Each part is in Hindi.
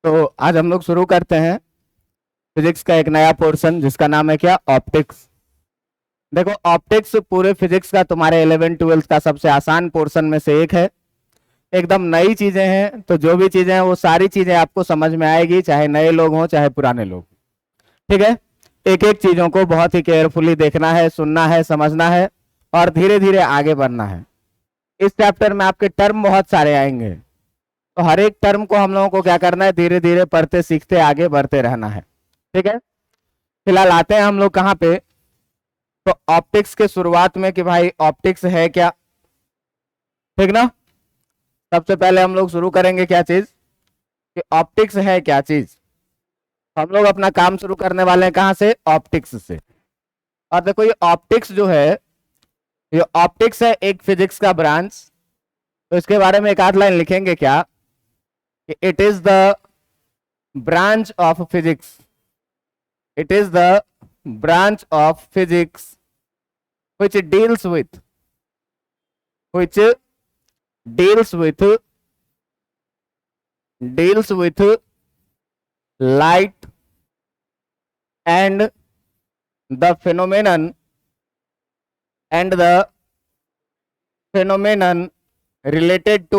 तो आज हम लोग शुरू करते हैं फिजिक्स का एक नया पोर्शन जिसका नाम है क्या, ऑप्टिक्स। देखो, ऑप्टिक्स पूरे फिजिक्स का तुम्हारे 11 12 का सबसे आसान पोर्शन में से एक है। एकदम नई चीजें हैं, तो जो भी चीजें हैं वो सारी चीजें आपको समझ में आएगी, चाहे नए लोग हों चाहे पुराने लोग। ठीक है, एक एक चीजों को बहुत ही केयरफुली देखना है, सुनना है, समझना है और धीरे धीरे आगे बढ़ना है। इस चैप्टर में आपके टर्म बहुत सारे आएंगे, तो हर एक टर्म को हम लोगों को क्या करना है, धीरे धीरे पढ़ते सीखते आगे बढ़ते रहना है। ठीक है, फिलहाल आते हैं हम लोग कहाँ पे, तो ऑप्टिक्स के शुरुआत में कि भाई ऑप्टिक्स है क्या। ठीक ना, सबसे पहले हम लोग शुरू करेंगे क्या चीज, कि ऑप्टिक्स है क्या चीज। हम लोग अपना काम शुरू करने वाले हैं कहाँ से, ऑप्टिक्स से। और देखो, ये ऑप्टिक्स जो है, ये ऑप्टिक्स है एक फिजिक्स का ब्रांच। तो इसके बारे में एक आध लाइन लिखेंगे क्या, कि it is the branch of physics, it is the branch of physics which deals with light and the phenomenon related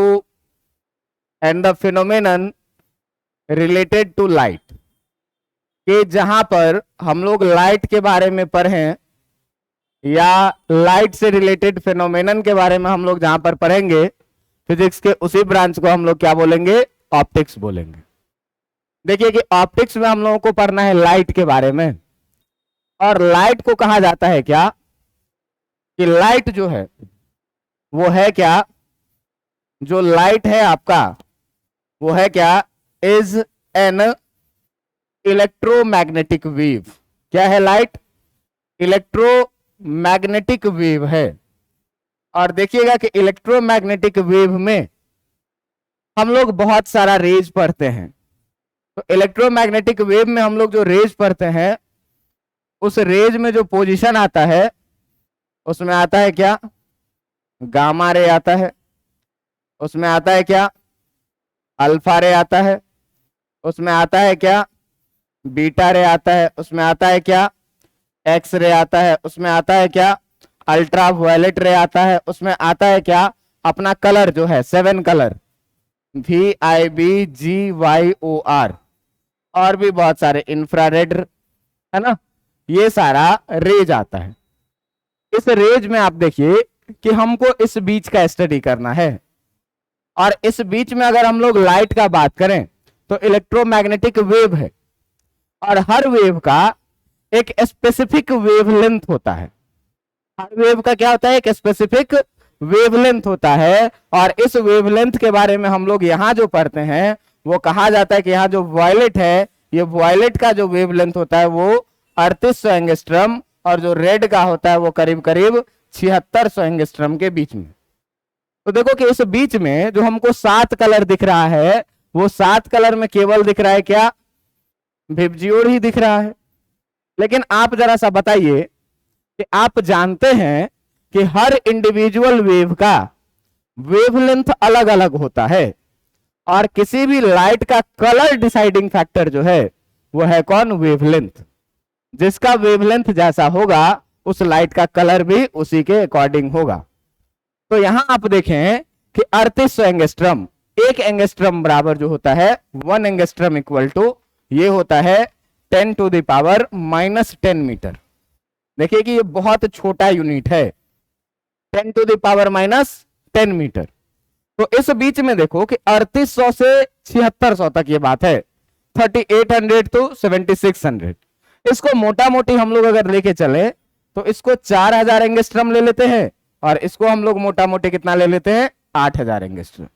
to light। कि जहां पर हम लोग लाइट के बारे में पढ़ें या लाइट से रिलेटेड फिनोमेनन के बारे में हम लोग जहां पर पढ़ेंगे फिजिक्स के, उसी ब्रांच को हम लोग क्या बोलेंगे, ऑप्टिक्स बोलेंगे। देखिए कि ऑप्टिक्स में हम लोगों को पढ़ना है लाइट के बारे में, और लाइट को कहा जाता है क्या, कि लाइट जो है वो है क्या, जो लाइट है आपका वो है क्या, इज एन इलेक्ट्रोमैग्नेटिक वेव। क्या है लाइट, इलेक्ट्रोमैग्नेटिक वेव है। और देखिएगा कि इलेक्ट्रोमैग्नेटिक वेव में हम लोग बहुत सारा रेज पढ़ते हैं। तो इलेक्ट्रोमैग्नेटिक वेव में हम लोग जो रेज पढ़ते हैं, उस रेज में जो पोजीशन आता है उसमें आता है क्या, गामा रे आता है, उसमें आता है क्या, अल्फा रे आता है, उसमें आता है क्या, बीटा रे आता है, उसमें आता है क्या, एक्स रे आता है, उसमें आता है क्या, अल्ट्रा वायलेट रे आता है, उसमें आता है क्या, अपना कलर जो है 7 कलर, VIBGYOR, और भी बहुत सारे, इंफ्रारेड है ना, ये सारा रेज आता है। इस रेज में आप देखिए कि हमको इस बीच का स्टडी करना है, और इस बीच में अगर हम लोग लाइट का बात करें तो इलेक्ट्रोमैग्नेटिक वेव है, और हर वेव का एक स्पेसिफिक वेवलेंथ होता है। हर वेव का क्या होता है, एक स्पेसिफिक वेवलेंथ होता है। और इस वेवलेंथ के बारे में हम लोग यहां जो पढ़ते हैं वो कहा जाता है कि यहाँ जो वॉयलेट है, ये वॉयलेट का जो वेवलेंथ होता है वो 3800 एंगस्ट्रम, और जो रेड का होता है वो करीब करीब 7600 एंगस्ट्रम के बीच में। तो देखो कि इस बीच में जो हमको 7 कलर दिख रहा है, वो 7 कलर में केवल दिख रहा है क्या, विबजियोर ही दिख रहा है। लेकिन आप जरा सा बताइए कि आप जानते हैं कि हर इंडिविजुअल वेव का वेवलेंथ अलग अलग होता है, और किसी भी लाइट का कलर डिसाइडिंग फैक्टर जो है वो है कौन, वेवलेंथ। जिसका वेवलेंथ जैसा होगा उस लाइट का कलर भी उसी के अकॉर्डिंग होगा। तो यहां आप देखें कि 3800 एंगस्ट्रम, एक एंगस्ट्रम बराबर जो होता है 1 एंगस्ट्रम इक्वल टू, ये होता है 10 टू द पावर -10 मीटर। देखिए कि ये बहुत छोटा यूनिट है, 10 टू द पावर -10 मीटर। तो इस बीच में देखो कि 3800 से 7600 तक ये बात है, 3800 टू 7600। इसको मोटा मोटी हम लोग अगर लेके चले तो इसको 4000 एंगस्ट्रम ले लेते हैं, और इसको हम लोग मोटा मोटी कितना ले लेते हैं, 8000 एंगस्ट्रम।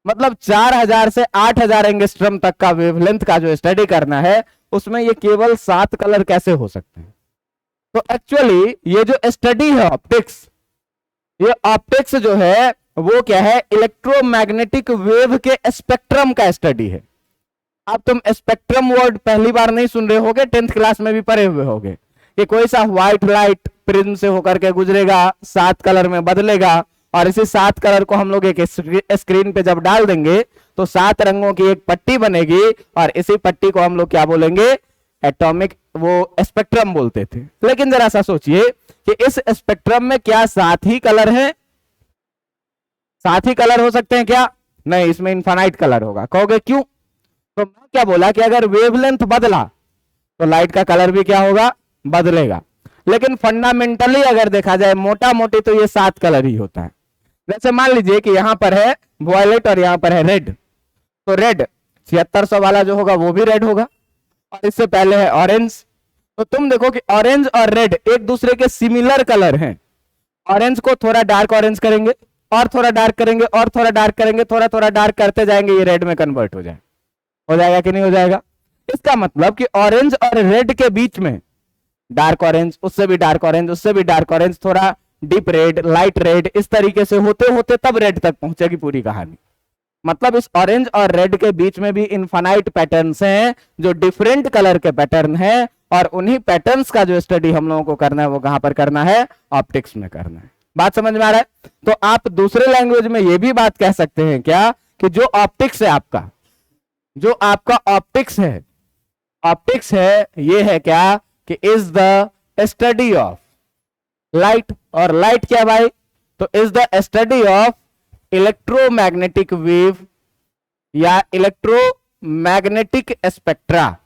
मतलब 4000 से 8000 एंगस्ट्रम तक का वेवलेंथ का जो स्टडी करना है, उसमें ये केवल 7 कलर कैसे हो सकते हैं। तो एक्चुअली ये जो स्टडी है ऑप्टिक्स, ये ऑप्टिक्स जो है वो क्या है, इलेक्ट्रोमैग्नेटिक वेव के स्पेक्ट्रम का स्टडी है। अब तुम स्पेक्ट्रम वर्ड पहली बार नहीं सुन रहे होगे, 10th क्लास में भी पढ़े हुए होगे कि कोई सा व्हाइट लाइट प्रिज्म से होकर के गुजरेगा, 7 कलर में बदलेगा, और इसी 7 कलर को हम लोग एक स्क्रीन पे जब डाल देंगे तो 7 रंगों की एक पट्टी बनेगी और इसी पट्टी को हम लोग क्या बोलेंगे, एटॉमिक वो स्पेक्ट्रम बोलते थे। लेकिन जरा सा सोचिए कि इस स्पेक्ट्रम में क्या 7 ही कलर हैं? 7 ही कलर हो सकते हैं क्या? नहीं, इसमें इनफाइनाइट कलर होगा। कहोगे क्यों? तो मैं क्या बोला कि अगर वेवलेंथ बदला तो लाइट का कलर भी क्या होगा, बदलेगा। लेकिन फंडामेंटली अगर देखा जाए मोटा मोटी तो ये 7 कलर ही होता है। जैसे मान लीजिए कि यहां पर है वॉयलेट और यहां पर है रेड, तो रेड 7600 वाला जो होगा वो भी रेड होगा, और इससे पहले है ऑरेंज। तो तुम देखो कि ऑरेंज और रेड एक दूसरे के सिमिलर कलर हैं। ऑरेंज को थोड़ा डार्क ऑरेंज करेंगे और थोड़ा डार्क करेंगे और थोड़ा डार्क करेंगे, थोड़ा थोड़ा डार्क करते जाएंगे, ये रेड में कन्वर्ट हो जाएगा कि नहीं हो जाएगा? इसका मतलब कि ऑरेंज और रेड के बीच में डार्क ऑरेंज, उससे भी डार्क ऑरेंज, उससे भी डार्क ऑरेंज, थोड़ा डीप रेड, लाइट रेड, इस तरीके से होते होते तब रेड तक पहुंचेगी पूरी कहानी। मतलब इस ऑरेंज और रेड के बीच में भी इनफाइनाइट पैटर्न्स हैं जो डिफरेंट कलर के पैटर्न हैं, और उन्हीं पैटर्न्स का जो स्टडी हम लोगों को करना है वो कहां पर करना है, ऑप्टिक्स में करना है। बात समझ में आ रहा है? तो आप दूसरे लैंग्वेज में ये भी बात कह सकते हैं क्या कि जो ऑप्टिक्स है आपका, जो आपका ऑप्टिक्स है ये है क्या कि is the study of light. और लाइट क्या भाई? तो is the study of electromagnetic wave या electromagnetic spectra.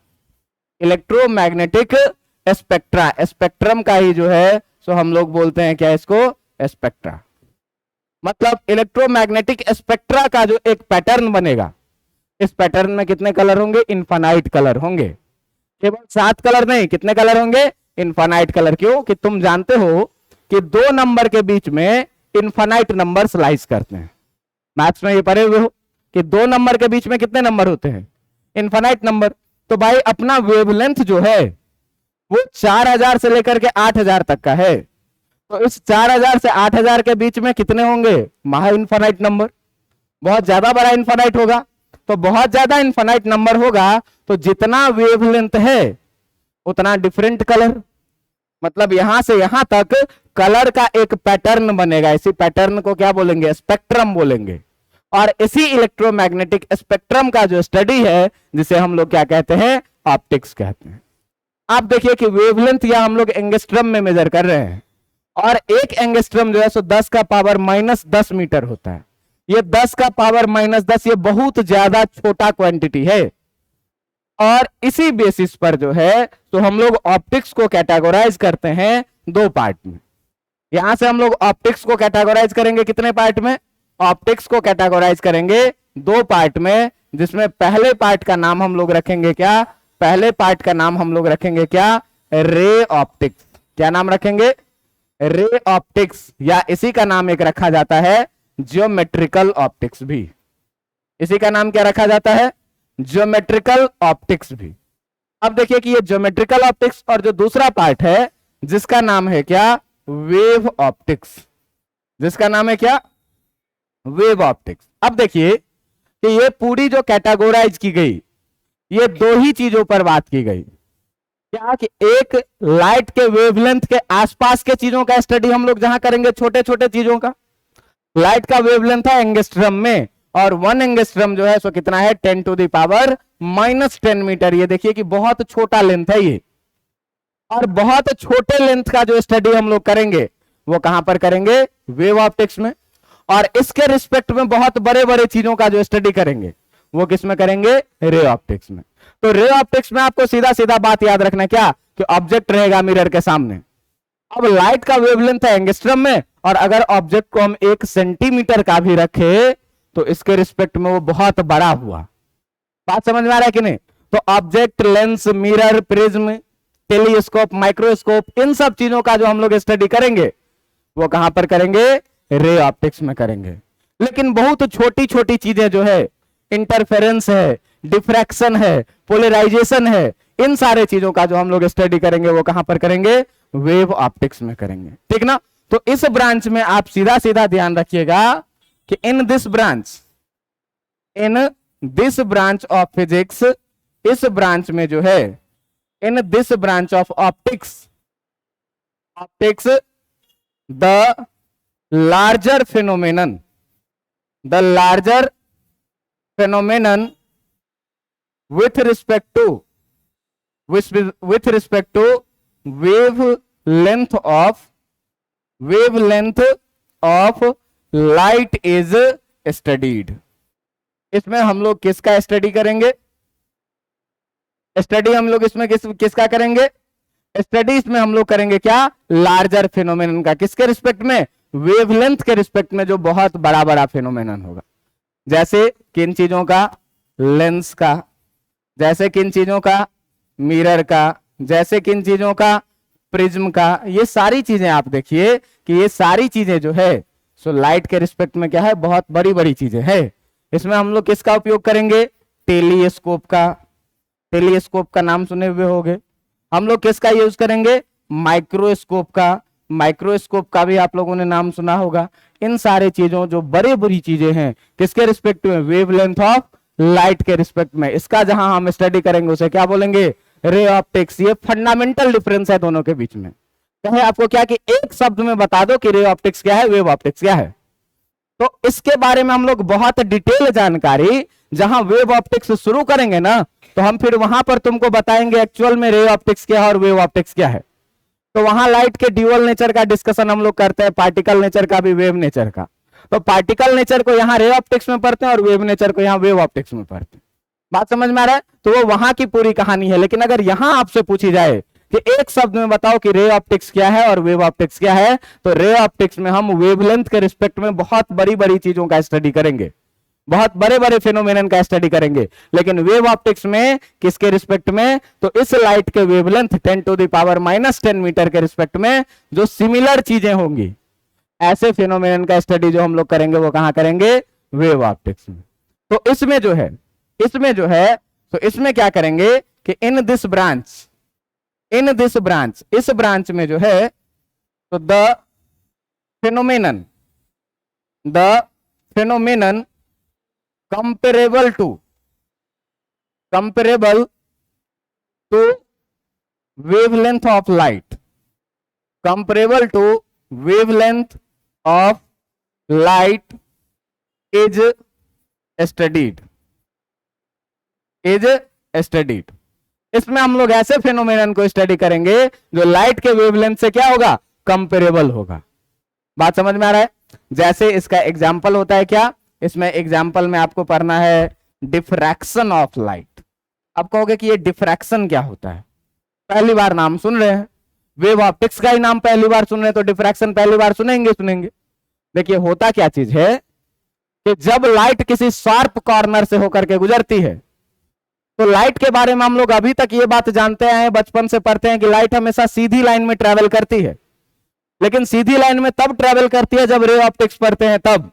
Electromagnetic spectra, spectrum का ही जो है सो हम लोग बोलते हैं क्या इसको, स्पेक्ट्रा। मतलब इलेक्ट्रोमैग्नेटिक स्पेक्ट्रा का जो एक पैटर्न बनेगा, इस पैटर्न में कितने कलर होंगे, इनफाइनाइट कलर होंगे। केवल 7 कलर नहीं, कितने कलर होंगे, इनफाइनाइट कलर। क्यों? कि तुम जानते हो कि 2 नंबर के बीच में इनफाइनाइट नंबर स्लाइस करते हैं। मैथ्स में ये पढ़े हुए हो कि 2 नंबर के बीच में कितने नंबर होते हैं, इनफाइनाइट नंबर। तो भाई अपना वेवलेंथ जो है वो 4000 से लेकर के 8000 तक का है। तो इस 4000 से 8000 के बीच में कितने होंगे, महा इनफाइनाइट नंबर, बहुत ज्यादा बड़ा इनफाइनाइट होगा। तो बहुत ज्यादा इनफाइनाइट नंबर होगा तो जितना वेवलेंथ है उतना डिफरेंट कलर। मतलब यहां से यहां तक कलर का एक पैटर्न बनेगा, इसी पैटर्न को क्या बोलेंगे, स्पेक्ट्रम बोलेंगे। और इसी इलेक्ट्रोमैग्नेटिक स्पेक्ट्रम का जो स्टडी है जिसे हम लोग क्या कहते हैं, ऑप्टिक्स कहते हैं। आप देखिए कि वेवलेंथ या हम लोग एंगस्ट्रम में मेजर कर रहे हैं, और एक एंगस्ट्रम जो है सो 10 का पावर -10 मीटर होता है। ये 10 का पावर -10 ये बहुत ज्यादा छोटा क्वांटिटी है। और इसी बेसिस पर जो है तो हम लोग ऑप्टिक्स को कैटेगराइज करते हैं 2 पार्ट में। यहां से हम लोग ऑप्टिक्स को कैटेगराइज करेंगे कितने पार्ट में, ऑप्टिक्स को कैटेगराइज करेंगे 2 पार्ट में, जिसमें पहले पार्ट का नाम हम लोग रखेंगे क्या, पहले पार्ट का नाम हम लोग रखेंगे क्या, रे ऑप्टिक्स। क्या नाम रखेंगे, रे ऑप्टिक्स, या इसी का नाम एक रखा जाता है ज्योमेट्रिकल ऑप्टिक्स भी। इसी का नाम क्या रखा जाता है, ज्योमेट्रिकल ऑप्टिक्स भी। अब देखिए कि ये ज्योमेट्रिकल ऑप्टिक्स और जो दूसरा पार्ट है जिसका नाम है क्या, वेव ऑप्टिक्स, जिसका नाम है क्या, वेव ऑप्टिक्स। अब देखिए कि ये पूरी जो कैटेगोराइज की गई ये 2 ही चीजों पर बात की गई। क्या कि एक लाइट के वेवलेंथ के आसपास के चीजों का स्टडी हम लोग जहां करेंगे, छोटे छोटे चीजों का। लाइट का वेवलेंथ है एंगस्ट्रम में, और 1 एंगस्ट्रम जो है सो कितना है, 10⁻⁻10 मीटर। ये देखिए कि बहुत छोटा लेंथ है ये, और बहुत छोटे लेंथ का जो स्टडी हम लोग करेंगे वो कहां पर करेंगे, वेव ऑप्टिक्स में। और इसके रिस्पेक्ट में बहुत बड़े बड़े चीजों का जो स्टडी करेंगे वो किस में करेंगे, रे ऑप्टिक्स में। तो रे ऑप्टिक्स में आपको सीधा सीधा बात याद रखना क्या, कि ऑब्जेक्ट रहेगा मिरर के सामने। अब लाइट का वेवलेंथ है एंगस्ट्रम में, और अगर ऑब्जेक्ट को हम 1 सेंटीमीटर का भी रखे तो इसके रिस्पेक्ट में वो बहुत बड़ा हुआ। बात समझ में आ रहा है कि नहीं? तो object, lens, mirror, prism, telescope, microscope, इन सब चीजों का जो हम लोग स्टडी करेंगे वो कहां पर करेंगे, रे ऑप्टिक्स में करेंगे। लेकिन बहुत छोटी छोटी चीजें जो है, इंटरफेरेंस है, डिफ्रैक्शन है, पोलराइजेशन है, इन सारे चीजों का जो हम लोग स्टडी करेंगे वो कहां पर करेंगे, वेव ऑप्टिक्स में करेंगे। ठीक ना? तो इस ब्रांच में आप सीधा सीधा ध्यान रखिएगा कि in this branch of physics, इस ब्रांच में जो है, in this branch of optics, the larger phenomenon, the larger phenomenon with respect to wavelength of light is studied. इसमें हम लोग किसका स्टडी करेंगे? स्टडी हम लोग इसमें किसका करेंगे? स्टडी इसमें हम लोग करेंगे क्या? लार्जर फिनोमेनन का। किसके रिस्पेक्ट में? वेवलेंथ के रिस्पेक्ट में, जो बहुत बड़ा बड़ा फिनोमेनन होगा। जैसे किन चीजों का? लेंस का। जैसे किन चीजों का? मिरर का। जैसे किन चीजों का? प्रिज्म का। ये सारी चीजें आप देखिए कि ये सारी चीजें जो है सो लाइट के रिस्पेक्ट में क्या है? बहुत बड़ी बड़ी चीजें है। इसमें हम लोग किसका उपयोग करेंगे? टेलीस्कोप का। टेलीस्कोप का नाम सुने हुए होंगे। हम लोग किसका यूज करेंगे? माइक्रोस्कोप का। माइक्रोस्कोप का भी आप लोगों ने नाम सुना होगा। इन सारे चीजों, जो बड़ी बड़ी चीजें हैं, किसके रिस्पेक्ट में? वेवलेंथ ऑफ लाइट के रिस्पेक्ट में। इसका जहां हम स्टडी करेंगे उसे क्या बोलेंगे? Ray optics. ये फंडामेंटल डिफरेंस है दोनों के बीच में। कहे आपको क्या कि एक शब्द में बता दो कि रे ऑप्टिक्स क्या है, वेव ऑप्टिक्स क्या है। तो इसके बारे में हम लोग बहुत डिटेल जानकारी, जहां वेव ऑप्टिक्स शुरू करेंगे ना, तो हम फिर वहां पर तुमको बताएंगे एक्चुअल में रे ऑप्टिक्स क्या है और वेव ऑप्टिक्स क्या है। तो वहां लाइट के ड्यूअल नेचर का डिस्कशन हम लोग करते हैं, पार्टिकल नेचर का भी, वेव नेचर का। तो पार्टिकल नेचर को यहाँ रे ऑप्टिक्स में पढ़ते हैं और वेव नेचर को यहाँ वेव ऑप्टिक्स में पढ़ते हैं। बात समझ में आ रहा है? तो वो वहां की पूरी कहानी है। लेकिन अगर यहां आपसे पूछी जाए कि एक शब्द में बताओ कि रे ऑप्टिक्स क्या है और वेव ऑप्टिक्स क्या है, तो रे ऑप्टिक्स में हम वेवलेंथ के रिस्पेक्ट में बहुत बड़ी बड़ी चीजों का स्टडी करेंगे, बहुत बड़े बड़े फिनोमेनन का स्टडी करेंगे। लेकिन वेव ऑप्टिक्स में किसके रिस्पेक्ट में? तो इस लाइट के वेवलेंथ 10⁻⁻10 मीटर के रिस्पेक्ट में जो सिमिलर चीजें होंगी, ऐसे फिनोमेनन का स्टडी जो हम लोग करेंगे वो कहां करेंगे? वेव ऑप्टिक्स में। तो इसमें जो है तो इसमें क्या करेंगे कि इन दिस ब्रांच, इस ब्रांच में जो है तो the phenomenon comparable to wavelength of light, comparable to wavelength of light is studied, इसमें हम लोग ऐसे फिनोमेनन को स्टडी करेंगे जो लाइट के वेवलेंथ से क्या होगा? कंपेरेबल होगा। बात समझ में आ रहा है? जैसे इसका एग्जाम्पल होता है क्या? इसमें एग्जाम्पल में आपको पढ़ना है डिफ्रैक्शन ऑफ लाइट। आप कहोगे कि ये डिफ्रैक्शन क्या होता है? पहली बार नाम सुन रहे हैं, वेव ऑप्टिक्स का ही नाम पहली बार सुन रहे हैं, तो डिफ्रैक्शन पहली बार सुनेंगे। देखिए होता क्या चीज है कि जब लाइट किसी शार्प कॉर्नर से होकर के गुजरती है, तो लाइट के बारे में हम लोग अभी तक ये बात जानते हैं, बचपन से पढ़ते हैं कि लाइट हमेशा सीधी लाइन में ट्रेवल करती है। लेकिन सीधी लाइन में तब ट्रेवल करती है जब रे ऑप्टिक्स पढ़ते हैं तब।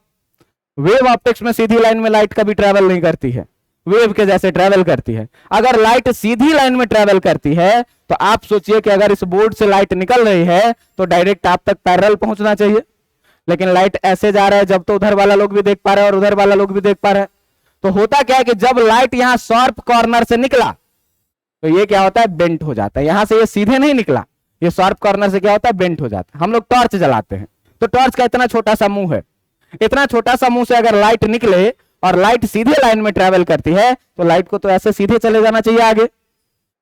वेव ऑप्टिक्स में सीधी लाइन में लाइट कभी ट्रेवल नहीं करती है, वेव के जैसे ट्रेवल करती है। अगर लाइट सीधी लाइन में ट्रेवल करती है तो आप सोचिए कि अगर इस बोर्ड से लाइट निकल रही है तो डायरेक्ट आप तक पैरेलल पहुंचना चाहिए, लेकिन लाइट ऐसे जा रहा है जब तो उधर वाला लोग भी देख पा रहे हैं और उधर वाला लोग भी देख पा रहे हैं। तो होता क्या है कि जब लाइट यहां शार्प कॉर्नर से निकला तो ये क्या होता है? बेंट हो जाता है। यहां से ये सीधे नहीं निकला, ये शार्प कॉर्नर से क्या होता है? बेंट हो जाता है। हम लोग टॉर्च जलाते हैं तो टॉर्च का इतना छोटा सा मुंह है, इतना छोटा सा मुंह से अगर लाइट निकले और लाइट सीधे लाइन में ट्रेवल करती है तो लाइट को तो ऐसे सीधे चले जाना चाहिए आगे,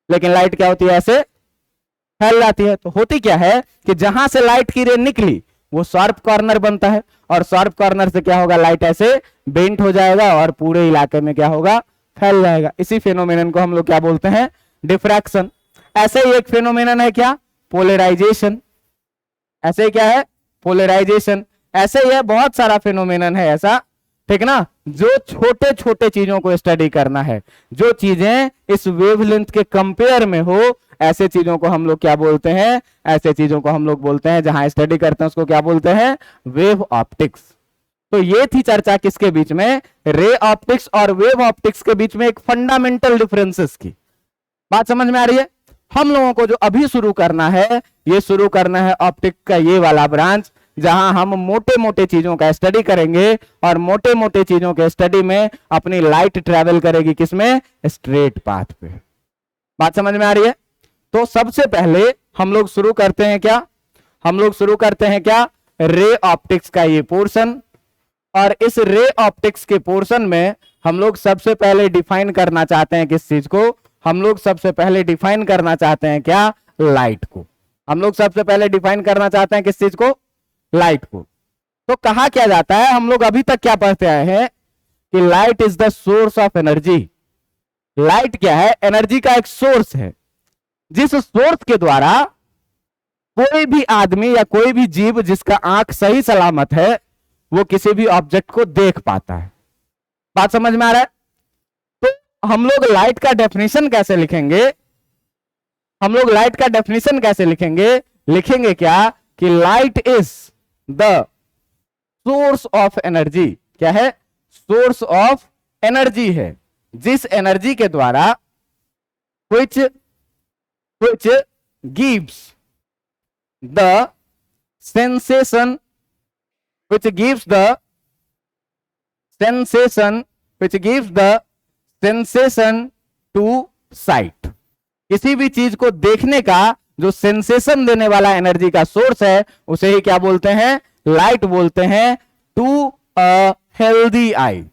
लेकिन लाइट क्या होती है? ऐसे फैल जाती है। तो होती क्या है कि जहां से लाइट की रे निकली वो शार्प कॉर्नर बनता है और शार्प कॉर्नर से क्या होगा? लाइट ऐसे बेंट हो जाएगा और पूरे इलाके में क्या होगा? फैल जाएगा। इसी फिनोमेनन को हम लोग क्या बोलते हैं? डिफ्रैक्शन। ऐसे ही एक फिनोमेनन है क्या? पोलराइजेशन। ऐसे ही क्या है? पोलराइजेशन। ऐसे ही है बहुत सारा फिनोमेनन है ऐसा, ठीक ना, जो छोटे छोटे चीजों को स्टडी करना है, जो चीजें इस वेवलेंथ के कंपेयर में हो, ऐसे चीजों को हम लोग क्या बोलते हैं? ऐसे चीजों को हम लोग बोलते हैं, जहां स्टडी करते हैं उसको क्या बोलते हैं? Wave optics. तो ये थी चर्चा किसके बीच में? रे ऑप्टिक्स और वेव ऑप्टिक्स के बीच में एक फंडामेंटल डिफरेंसेस की। बात समझ में आ रही है? हम लोगों को जो अभी शुरू करना है, ये शुरू करना है ऑप्टिक का ये वाला ब्रांच, जहां हम मोटे मोटे चीजों का स्टडी करेंगे और मोटे मोटे चीजों के स्टडी में अपनी लाइट ट्रेवल करेगी किसमें? स्ट्रेट पाथ पे। बात समझ में आ रही है? तो सबसे पहले हम लोग शुरू करते हैं क्या? रे ऑप्टिक्स का ये पोर्शन, और इस रे ऑप्टिक्स के पोर्शन में हम लोग सबसे पहले डिफाइन करना चाहते हैं किस चीज को, हम लोग सबसे पहले डिफाइन करना चाहते हैं क्या, लाइट को। हम लोग सबसे पहले डिफाइन करना चाहते हैं किस चीज को, लाइट को। तो कहा क्या जाता है, हम लोग अभी तक क्या पढ़ते आए हैं कि light is the source of energy. Light क्या है, एनर्जी का एक सोर्स है, जिस सोर्स के द्वारा कोई भी आदमी या कोई भी जीव जिसका आंख सही सलामत है वो किसी भी ऑब्जेक्ट को देख पाता है। बात समझ में आ रहा है? तो हम लोग लाइट का डेफिनेशन कैसे लिखेंगे, हम लोग लाइट का डेफिनेशन कैसे लिखेंगे, लिखेंगे क्या कि light is the source of energy. क्या है, सोर्स ऑफ एनर्जी है, जिस एनर्जी के द्वारा which gives the sensation, which gives the sensation, which gives the sensation to sight। किसी भी चीज को देखने का जो सेंसेशन देने वाला एनर्जी का सोर्स है उसे ही क्या बोलते हैं, लाइट बोलते हैं, टू अ हेल्दी आई।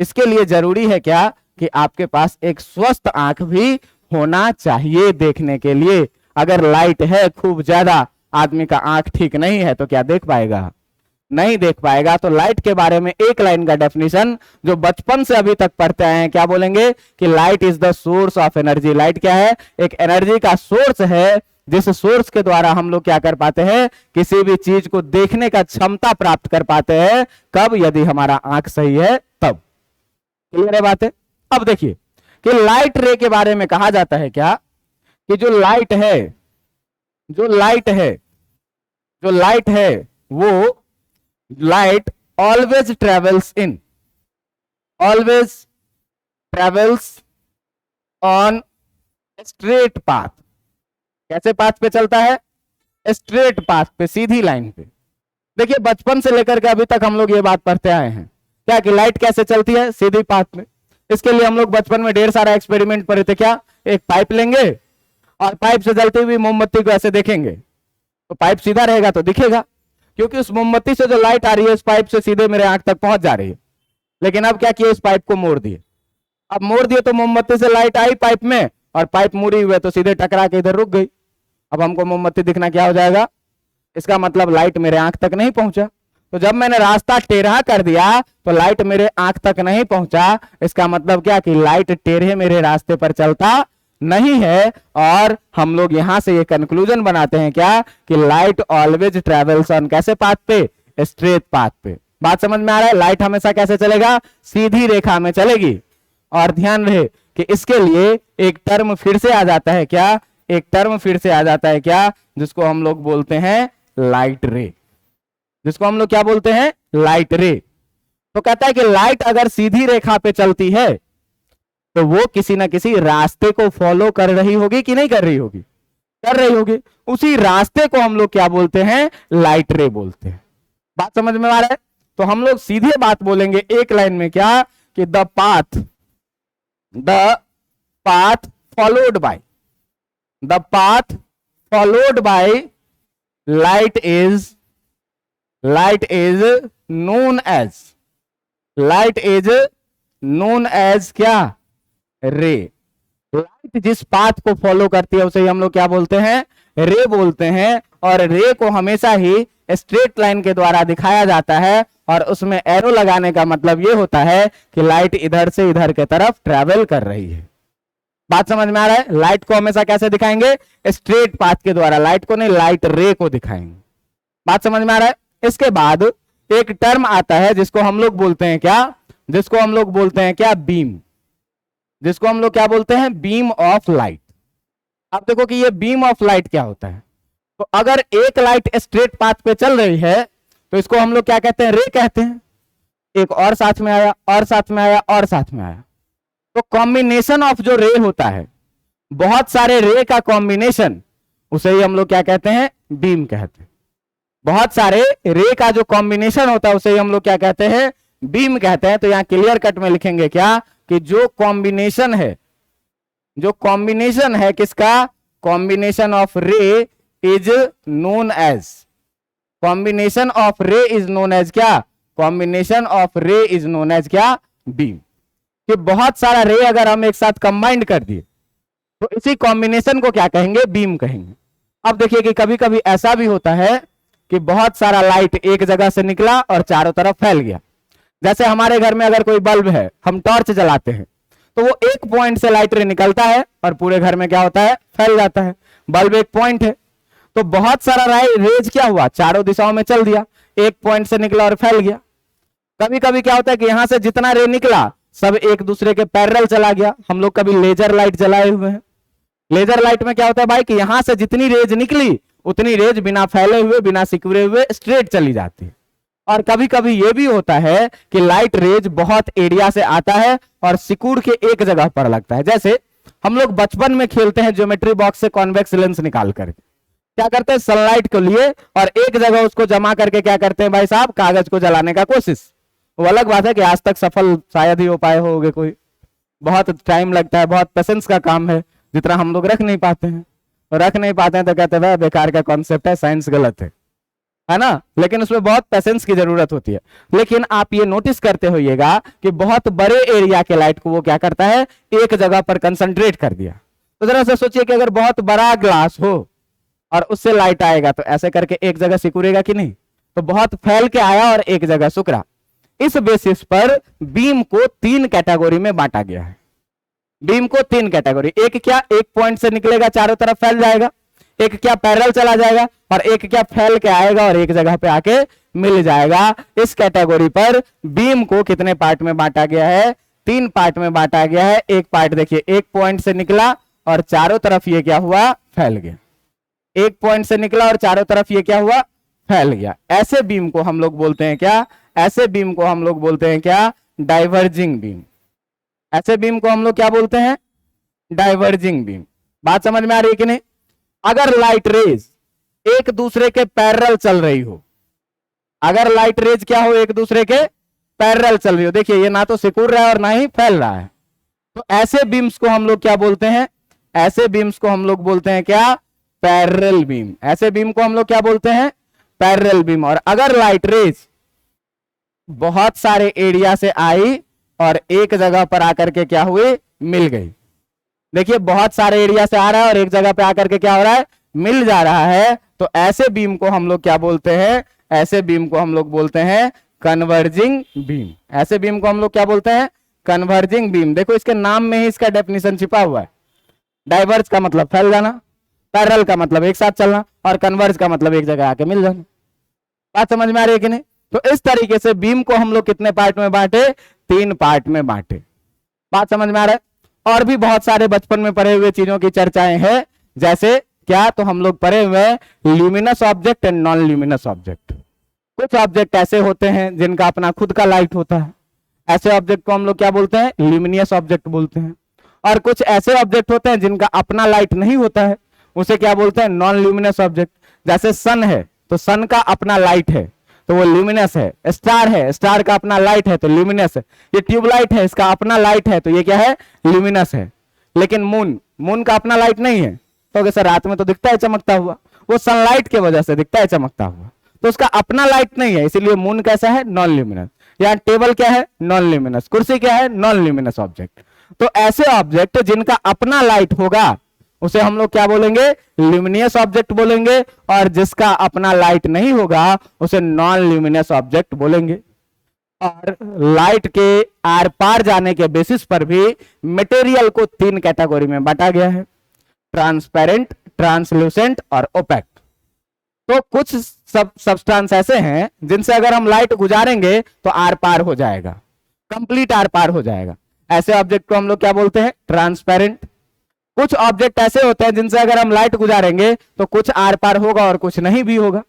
इसके लिए जरूरी है क्या कि आपके पास एक स्वस्थ आंख भी होना चाहिए देखने के लिए। अगर लाइट है खूब ज्यादा, आदमी का आंख ठीक नहीं है तो क्या देख पाएगा, नहीं देख पाएगा। तो लाइट के बारे में एक लाइन का डेफिनेशन जो बचपन से अभी तक पढ़ते आए हैं, क्या बोलेंगे कि light is the source of energy. Light क्या है, एक एनर्जी का सोर्स है, जिस सोर्स के द्वारा हम लोग क्या कर पाते हैं, किसी भी चीज को देखने का क्षमता प्राप्त कर पाते हैं। कब, यदि हमारा आंख सही है तब। क्लियर है बात है? अब देखिए कि लाइट रे के बारे में कहा जाता है क्या कि जो लाइट है, जो लाइट है, जो लाइट है वो light always travels in, always travels on straight path. कैसे पाथ पे चलता है, स्ट्रेट पाथ पे, सीधी लाइन पे। देखिए बचपन से लेकर के अभी तक हम लोग ये बात पढ़ते आए हैं क्या कि लाइट कैसे चलती है, सीधी पाथ में। इसके लिए हम लोग बचपन में ढेर सारा एक्सपेरिमेंट पढ़े थे। क्या, एक पाइप लेंगे और पाइप से जलती हुई मोमबत्ती को ऐसे देखेंगे तो पाइप सीधा रहेगा तो दिखेगा, क्योंकि उस मोमबत्ती से जो लाइट आ रही है उस पाइप से सीधे मेरे आंख तक पहुंच जा रही है। लेकिन अब क्या किया, इस पाइप को मोड़ दिए। अब मोड़ दिए तो मोमबत्ती से लाइट आई पाइप में, और पाइप मुड़ी हुई है तो सीधे टकरा के इधर रुक गई। अब हमको मोमबत्ती दिखना क्या हो जाएगा, इसका मतलब लाइट मेरे आंख तक नहीं पहुंचा। तो जब मैंने रास्ता टेढ़ा कर दिया तो लाइट मेरे आंख तक नहीं पहुंचा। इसका मतलब क्या कि लाइट टेढ़े मेरे रास्ते पर चलता नहीं है। और हम लोग यहां से ये कंक्लूजन बनाते हैं क्या कि लाइट ऑलवेज ट्रेवल्स ऑन कैसे पाथ पे, स्ट्रेट पाथ पे। बात समझ में आ रहा है? लाइट हमेशा कैसे चलेगा, सीधी रेखा में चलेगी। और ध्यान रहे कि इसके लिए एक टर्म फिर से आ जाता है क्या, एक टर्म फिर से आ जाता है क्या, जिसको हम लोग बोलते हैं लाइट रे, जिसको हम लोग क्या बोलते हैं, लाइट रे। तो कहता है कि लाइट अगर सीधी रेखा पे चलती है तो वो किसी ना किसी रास्ते को फॉलो कर रही होगी कि नहीं कर रही होगी, कर रही होगी। उसी रास्ते को हम लोग क्या बोलते हैं, लाइट रे बोलते हैं। बात समझ में आ रहा है? तो हम लोग सीधे बात बोलेंगे एक लाइन में क्या कि the path followed by, the path followed by light is known as, light is known as क्या, रे। लाइट जिस पाथ को फॉलो करती है उसे हम लोग क्या बोलते हैं, रे बोलते हैं। और रे को हमेशा ही स्ट्रेट लाइन के द्वारा दिखाया जाता है, और उसमें एरो लगाने का मतलब ये होता है कि लाइट इधर से इधर के तरफ ट्रेवल कर रही है। बात समझ में आ रहा है? लाइट को हमेशा कैसे दिखाएंगे, स्ट्रेट पाथ के द्वारा। लाइट को नहीं, लाइट रे को दिखाएंगे। बात समझ में आ रहा है? इसके बाद एक टर्म आता है जिसको हम लोग बोलते हैं क्या, जिसको हम लोग बोलते हैं क्या, बीम। जिसको हम लोग क्या बोलते हैं, बीम ऑफ लाइट। अब देखो कि ये बीम ऑफ लाइट क्या होता है। तो अगर एक लाइट स्ट्रेट पाथ पे चल रही है तो इसको हम लोग क्या कहते हैं, रे कहते हैं। एक और साथ में आया, और साथ में आया, और साथ में आया, तो कॉम्बिनेशन ऑफ जो रे होता है, बहुत सारे रे का कॉम्बिनेशन, उसे ही हम लोग क्या कहते हैं, बीम कहते हैं। बहुत सारे रे का जो कॉम्बिनेशन होता है उसे ही हम लोग क्या कहते हैं, बीम कहते हैं। तो यहां क्लियर कट में लिखेंगे क्या कि जो कॉम्बिनेशन है, जो कॉम्बिनेशन है किसका, combination of ray is known as, combination of ray is known as क्या, combination of ray is known as क्या, बीम। कि बहुत सारा रे अगर हम एक साथ कंबाइंड कर दिए तो इसी कॉम्बिनेशन को क्या कहेंगे, बीम कहेंगे। अब देखिए कि कभी कभी ऐसा भी होता है कि बहुत सारा लाइट एक जगह से निकला और चारों तरफ फैल गया। जैसे हमारे घर में अगर कोई बल्ब है, हम टॉर्च जलाते हैं तो वो एक पॉइंट से लाइट रे निकलता है और पूरे घर में क्या होता है, फैल जाता है। बल्ब एक पॉइंट है, तो बहुत सारा रेज क्या हुआ, चारों दिशाओं में चल दिया, एक पॉइंट से निकला और फैल गया। कभी कभी क्या होता है कि यहां से जितना रे निकला सब एक दूसरे के पैरेलल चला गया। हम लोग कभी लेजर लाइट जलाए हुए हैं, लेजर लाइट में क्या होता है भाई कि यहां से जितनी रेज निकली उतनी रेज बिना फैले हुए, बिना सिकुड़े हुए स्ट्रेट चली जाती है। और कभी कभी यह भी होता है कि लाइट रेज बहुत एरिया से आता है और सिकुड़ के एक जगह पर लगता है। जैसे हम लोग बचपन में खेलते हैं ज्योमेट्री बॉक्स से कॉन्वेक्स लेंस निकाल कर, क्या करते हैं, सनलाइट को लिए और एक जगह उसको जमा करके क्या करते हैं भाई साहब, कागज को जलाने का कोशिश। वो अलग बात है कि आज तक सफल शायद ही हो पाए होगे कोई, बहुत टाइम लगता है, बहुत पेशेंस का काम है, जितना हम लोग रख नहीं पाते हैं। रख नहीं पाते हैं तो कहते हैं बेकार का कॉन्सेप्ट है, साइंस गलत है ना। लेकिन उसमें बहुत पेशेंस की जरूरत होती है। लेकिन आप ये नोटिस करते होइएगा कि बहुत बड़े एरिया के लाइट को वो क्या करता है, एक जगह पर कंसंट्रेट कर दिया। तो जरा से सोचिए कि अगर बहुत बड़ा ग्लास हो और उससे लाइट आएगा तो ऐसे करके एक जगह सिकुड़ेगा कि नहीं, तो बहुत फैल के आया और एक जगह सुकड़ा। इस बेसिस पर बीम को तीन कैटेगरी में बांटा गया है। बीम को तीन कैटेगरी, एक क्या, एक पॉइंट से निकलेगा चारों तरफ फैल जाएगा, एक क्या पैरेलल चला जाएगा, और एक क्या फैल के आएगा और एक जगह पे आके मिल जाएगा। इस कैटेगरी पर बीम को कितने पार्ट में बांटा गया है, तीन पार्ट में बांटा गया है। एक पार्ट देखिए, एक पॉइंट से निकला और चारों तरफ ये क्या हुआ, फैल गया। एक पॉइंट से निकला और चारों तरफ ये क्या हुआ, फैल गया। ऐसे बीम को हम लोग बोलते हैं क्या, ऐसे बीम को हम लोग बोलते हैं क्या, डाइवर्जिंग बीम। ऐसे बीम को हम लोग क्या बोलते हैं, डाइवर्जिंग बीम। बात समझ में आ रही है कि नहीं। अगर लाइट रेज एक दूसरे के पैरेलल चल रही हो, अगर लाइट रेज क्या हो, एक दूसरे के पैरेलल चल रही हो, देखिए ये ना तो सिकुड़ रहा है और ना ही फैल रहा है, तो ऐसे बीम्स को हम लोग क्या बोलते हैं, ऐसे बीम्स को हम लोग बोलते हैं क्या, पैरेलल बीम। ऐसे बीम को हम लोग क्या बोलते हैं, पैरेलल बीम। और अगर लाइट रेज बहुत सारे एरिया से आई और एक जगह पर आकर के क्या हुई, मिल गई। देखिए बहुत सारे एरिया से आ रहा है और एक जगह पे आकर के क्या हो रहा है, मिल जा रहा है। तो ऐसे बीम को हम लोग क्या बोलते हैं, ऐसे बीम को हम लोग बोलते हैं कन्वर्जिंग बीम। ऐसे बीम को हम लोग क्या बोलते हैं, कन्वर्जिंग बीम। देखो इसके नाम में ही इसका डेफिनेशन छिपा हुआ है। डाइवर्ज का मतलब फैल जाना, पैरेलल का मतलब एक साथ चलना, और कन्वर्ज का मतलब एक जगह आके मिल जाना। बात समझ में आ रही है कि नहीं। तो इस तरीके से बीम को हम लोग कितने पार्ट में बांटे, तीन पार्ट में बांटे। बात समझ में आ रहा है। और भी बहुत सारे बचपन में पढ़े हुए चीजों की चर्चाएं हैं। जैसे क्या, तो हम लोग पढ़े हुए luminous object and non luminous object. कुछ ऑब्जेक्ट ऐसे होते हैं जिनका अपना खुद का लाइट होता है, ऐसे ऑब्जेक्ट को हम लोग क्या बोलते हैं, ल्यूमिनियस ऑब्जेक्ट बोलते हैं। और कुछ ऐसे ऑब्जेक्ट होते हैं जिनका अपना लाइट नहीं होता है, उसे क्या बोलते हैं, नॉन ल्यूमिनस ऑब्जेक्ट। जैसे सन है तो सन का अपना लाइट है तो वो ल्यूमिनस है। स्टार है, स्टार का अपना लाइट है तो ल्यूमिनस है। ये ट्यूबलाइट है, इसका अपना लाइट है तो ये क्या है, ल्यूमिनस है। लेकिन मून, मून का अपना लाइट नहीं है तो कैसे, रात में तो दिखता है चमकता हुआ, वो सनलाइट की वजह से दिखता है चमकता हुआ, तो उसका अपना लाइट नहीं है, इसीलिए मून कैसा है, नॉन ल्यूमिनस। यहाँ टेबल क्या है, नॉन ल्यूमिनस। कुर्सी क्या है, नॉन ल्यूमिनस ऑब्जेक्ट। तो ऐसे ऑब्जेक्ट जिनका अपना लाइट होगा उसे हम लोग क्या बोलेंगे, ल्यूमिनियस ऑब्जेक्ट बोलेंगे, और जिसका अपना लाइट नहीं होगा उसे नॉन ल्यूमिनियस ऑब्जेक्ट बोलेंगे। और लाइट के आर पार जाने के बेसिस पर भी मटेरियल को तीन कैटेगरी में बांटा गया है, ट्रांसपेरेंट, ट्रांसल्यूसेंट और ओपेक। तो कुछ सब्सटेंस ऐसे हैं जिनसे अगर हम लाइट गुजारेंगे तो आर पार हो जाएगा, कंप्लीट आर पार हो जाएगा। ऐसे ऑब्जेक्ट को हम लोग क्या बोलते हैं, ट्रांसपेरेंट। कुछ ऑब्जेक्ट ऐसे होते हैं जिनसे अगर हम लाइट गुजारेंगे तो कुछ आर पार होगा और कुछ नहीं भी होगा,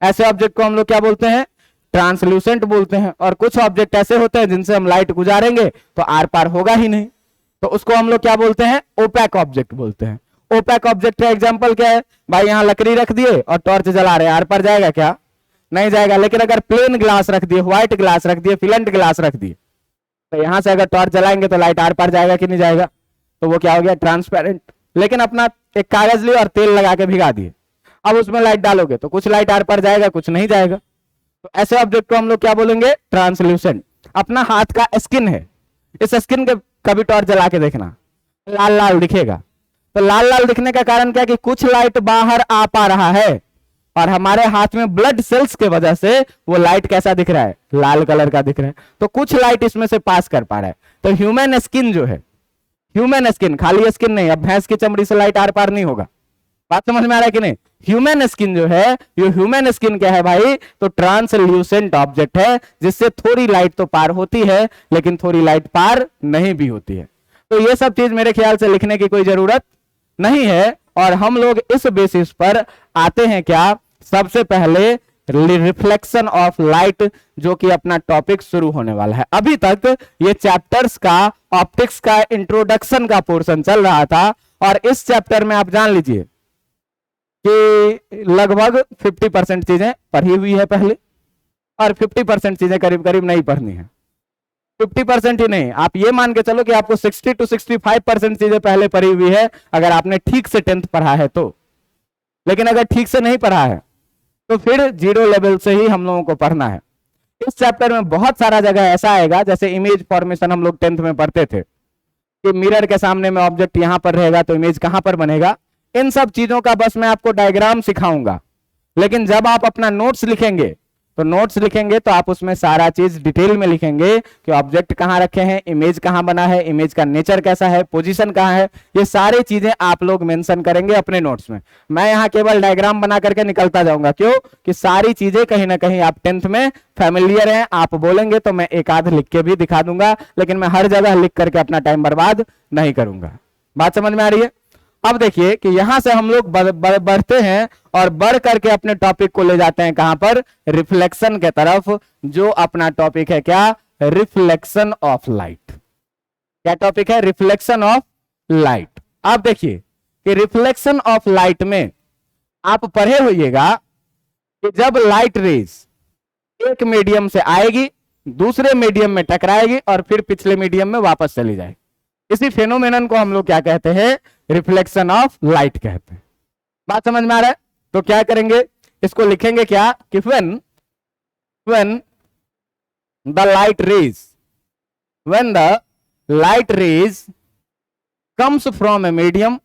ऐसे ऑब्जेक्ट को हम लोग क्या बोलते हैं, ट्रांसल्यूसेंट बोलते हैं। और कुछ ऑब्जेक्ट ऐसे होते हैं जिनसे हम लाइट गुजारेंगे तो आर पार होगा ही नहीं, तो उसको हम लोग क्या बोलते हैं, ओपैक ऑब्जेक्ट बोलते हैं। ओपैक ऑब्जेक्ट का एग्जांपल क्या है भाई, यहां लकड़ी रख दिए और टॉर्च जला रहे हैं, आर पार जाएगा क्या, नहीं जाएगा। लेकिन अगर प्लेन ग्लास रख दिए, व्हाइट ग्लास रख दिए, फिलेंट ग्लास रख दिए, तो यहां से अगर टॉर्च जलाएंगे तो लाइट आर पार जाएगा कि नहीं जाएगा, तो वो क्या हो गया, ट्रांसपेरेंट। लेकिन अपना एक कागज लिए और तेल लगा के भिगा दिए, अब उसमें लाइट डालोगे तो कुछ लाइट आर पार जाएगा, कुछ नहीं जाएगा। तो ऐसे ऑब्जेक्ट को हम लोग क्या बोलेंगे? ट्रांसल्यूसेंट। अपना हाथ का स्किन है, इस स्किन के कभी टॉर्च जला के देखना, लाल लाल दिखेगा। तो लाल लाल दिखने का कारण क्या कि कुछ लाइट बाहर आ पा रहा है, और हमारे हाथ में ब्लड सेल्स के वजह से वो लाइट कैसा दिख रहा है? लाल कलर का दिख रहा है। तो कुछ लाइट इसमें से पास कर पा रहा है। तो ह्यूमन स्किन जो है, ह्यूमन स्किन, खाली स्किन नहीं, अब भैंस की चमड़ी से लाइट आर पार नहीं होगा। बात समझ में आ रहा है कि नहीं? ह्यूमन स्किन जो है, ये ह्यूमन स्किन क्या है भाई? तो ट्रांसल्यूसेंट ऑब्जेक्ट है, जिससे थोड़ी लाइट तो पार होती है, लेकिन थोड़ी लाइट पार नहीं भी होती है। तो ये सब चीज मेरे ख्याल से लिखने की कोई जरूरत नहीं है। और हम लोग इस बेसिस पर आते हैं क्या? सबसे पहले रिफ्लेक्शन ऑफ लाइट, जो कि अपना टॉपिक शुरू होने वाला है। अभी तक ये चैप्टर्स का, ऑप्टिक्स का इंट्रोडक्शन का पोर्शन चल रहा था, और इस चैप्टर में आप जान लीजिए कि लगभग 50% चीजें पढ़ी हुई है पहले, और 50% चीजें करीब करीब नहीं पढ़नी है। 50% ही नहीं, आप ये मान के चलो कि आपको 60 to 65% चीजें पहले पढ़ी हुई है, अगर आपने ठीक से 10th पढ़ा है तो। लेकिन अगर ठीक से नहीं पढ़ा है तो फिर जीरो लेवल से ही हम लोगों को पढ़ना है। इस चैप्टर में बहुत सारा जगह ऐसा आएगा, जैसे इमेज फॉर्मेशन हम लोग 10th में पढ़ते थे कि मिरर के सामने में ऑब्जेक्ट यहां पर रहेगा तो इमेज कहां पर बनेगा। इन सब चीजों का बस मैं आपको डायग्राम सिखाऊंगा, लेकिन जब आप अपना नोट्स लिखेंगे तो आप उसमें सारा चीज डिटेल में लिखेंगे कि ऑब्जेक्ट कहां रखे हैं, इमेज कहां बना है, इमेज का नेचर कैसा है, पोजीशन कहां है, ये सारी चीजें आप लोग मेंशन करेंगे अपने नोट्स में। मैं यहां केवल डायग्राम बना करके निकलता जाऊंगा, क्यों कि सारी चीजें कहीं ना कहीं आप 10th में फैमिलियर हैं। आप बोलेंगे तो मैं एक आध लिख के भी दिखा दूंगा, लेकिन मैं हर जगह लिख करके अपना टाइम बर्बाद नहीं करूंगा। बात समझ में आ रही है? अब देखिए कि यहां से हम लोग बढ़ते हैं और बढ़ करके अपने टॉपिक को ले जाते हैं कहां पर? रिफ्लेक्शन के तरफ, जो अपना टॉपिक है क्या? Reflection of light. क्या टॉपिक है? Reflection of light. आप देखिए कि रिफ्लेक्शन ऑफ लाइट में आप पढ़े होइएगा कि जब लाइट रेज एक मीडियम से आएगी, दूसरे मीडियम में टकराएगी और फिर पिछले मीडियम में वापस चली जाएगी, इसी फेनोमेनन को हम लोग क्या कहते हैं? रिफ्लेक्शन ऑफ लाइट कहते हैं। बात समझ में आ रहा है? तो क्या करेंगे, इसको लिखेंगे क्या कि when the light rays comes from a medium,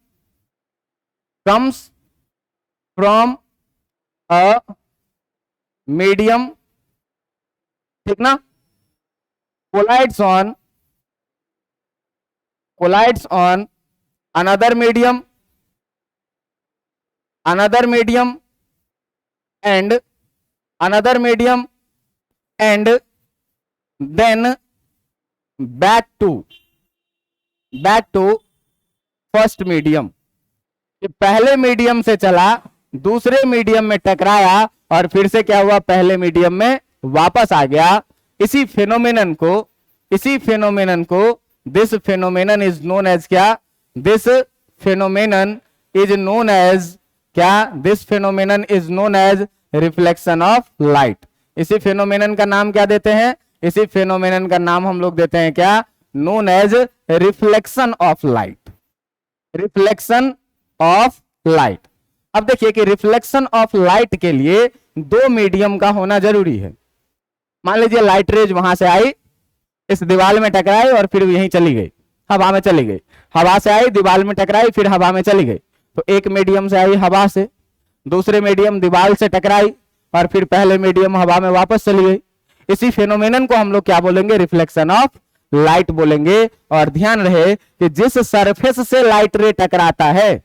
ठीक ना, collides on another medium and then back to first medium. पहले मीडियम से चला, दूसरे मीडियम में टकराया और फिर से क्या हुआ? पहले मीडियम में वापस आ गया। इसी फेनोमेनन को this phenomenon is known as क्या? This phenomenon is known as क्या? This phenomenon is known as reflection of light. इसी फेनोमेनन का नाम क्या देते हैं? इसी फेनोमेनन का नाम हम लोग देते हैं क्या? Known as reflection of light. Reflection of light. अब देखिए कि रिफ्लेक्शन ऑफ लाइट के लिए दो मीडियम का होना जरूरी है। मान लीजिए लाइट रेज वहां से आई, इस दीवार में टकराई और फिर यहीं चली गई, हवा में चली गई। हवा से आई, दीवार में टकराई, फिर हवा में चली गई। तो एक मीडियम से आई हवा से, दूसरे मीडियम दीवार से टकराई और फिर पहले मीडियम हवा में वापस चली गई। इसी फेनोमेनन को हम लोग क्या बोलेंगे? रिफ्लेक्शन ऑफ लाइट बोलेंगे। और ध्यान रहे कि जिस सरफेस से लाइट रे टकराता है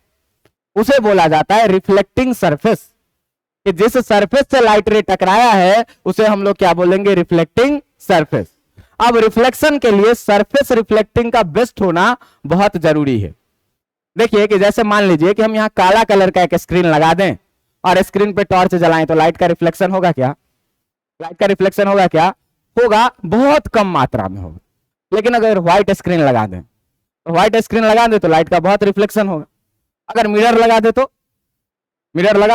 उसे बोला जाता है रिफ्लेक्टिंग सरफेस। कि जिस सरफेस से लाइट रे टकराया है उसे हम लोग क्या बोलेंगे? Reflecting surface. अब रिफ्लेक्शन के लिए सरफेस रिफ्लेक्टिंग का बेस्ट होना बहुत जरूरी है। देखिए कि जैसे मान लीजिए कि हम यहां काला कलर का एक स्क्रीन लगा दें और स्क्रीन पे टॉर्च जलाएं तो लाइट का रिफ्लेक्शन होगा क्या? लाइट का रिफ्लेक्शन होगा क्या? होगा, बहुत कम मात्रा में होगा। लेकिन अगर व्हाइट स्क्रीन लगा दें तो लाइट का बहुत रिफ्लेक्शन होगा। अगर मिरर लगा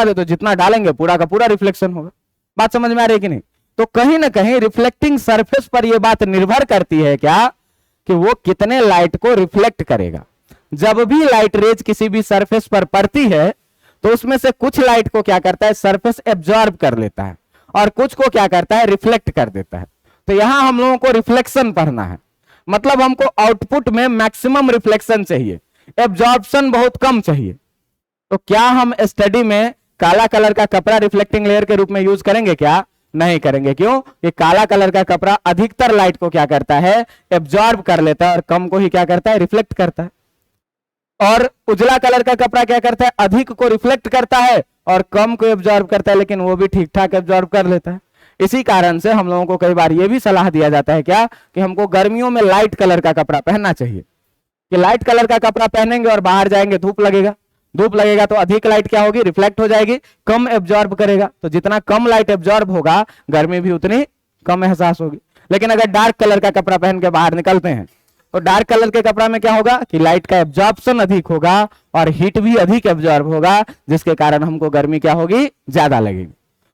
दे तो जितना डालेंगे पूरा का पूरा रिफ्लेक्शन होगा। बात समझ में आ रही है कि नहीं? तो कहीं ना कहीं रिफ्लेक्टिंग सरफेस पर यह बात निर्भर करती है क्या कि वो कितने लाइट को रिफ्लेक्ट करेगा। जब भी लाइट रेज किसी भी सरफेस पर पड़ती है तो उसमें से कुछ लाइट को क्या करता है, सरफेस एब्जॉर्ब कर लेता है और कुछ को क्या करता है, रिफ्लेक्ट कर देता है। तो यहां हम लोगों को रिफ्लेक्शन पढ़ना है, मतलब हमको आउटपुट में मैक्सिमम रिफ्लेक्शन चाहिए, एब्जॉर्प्शन बहुत कम चाहिए। तो क्या हम स्टडी में काला कलर का कपड़ा रिफ्लेक्टिंग लेयर के रूप में यूज करेंगे क्या? नहीं करेंगे। क्यों? कि काला कलर का कपड़ा अधिकतर लाइट को क्या करता है, एब्जॉर्ब कर लेता है और कम को ही क्या करता है, रिफ्लेक्ट करता है। और उजला कलर का कपड़ा क्या करता है, अधिक को रिफ्लेक्ट करता है और कम को एब्जॉर्ब करता है, लेकिन वो भी ठीक ठाक एब्जॉर्ब कर लेता है। इसी कारण से हम लोगों को कई बार ये भी सलाह दिया जाता है क्या, कि हमको गर्मियों में लाइट कलर का कपड़ा पहनना चाहिए, कि लाइट कलर का कपड़ा पहनेंगे और बाहर जाएंगे धूप लगेगा, धूप लगेगा तो अधिक लाइट क्या होगी, रिफ्लेक्ट हो जाएगी, कम एब्जॉर्ब करेगा। तो जितना कम लाइट एब्जॉर्ब होगा गर्मी भी उतनी कम एहसास होगी। लेकिन अगर डार्क कलर का कपड़ा पहन के बाहर निकलते हैं तो डार्क कलर के कपड़ा में क्या होगा कि लाइट का एब्जॉर्प्शन अधिक होगा और हीट भी अधिक एब्जॉर्ब होगा, जिसके कारण हमको गर्मी क्या होगी, ज्यादा लगेगी।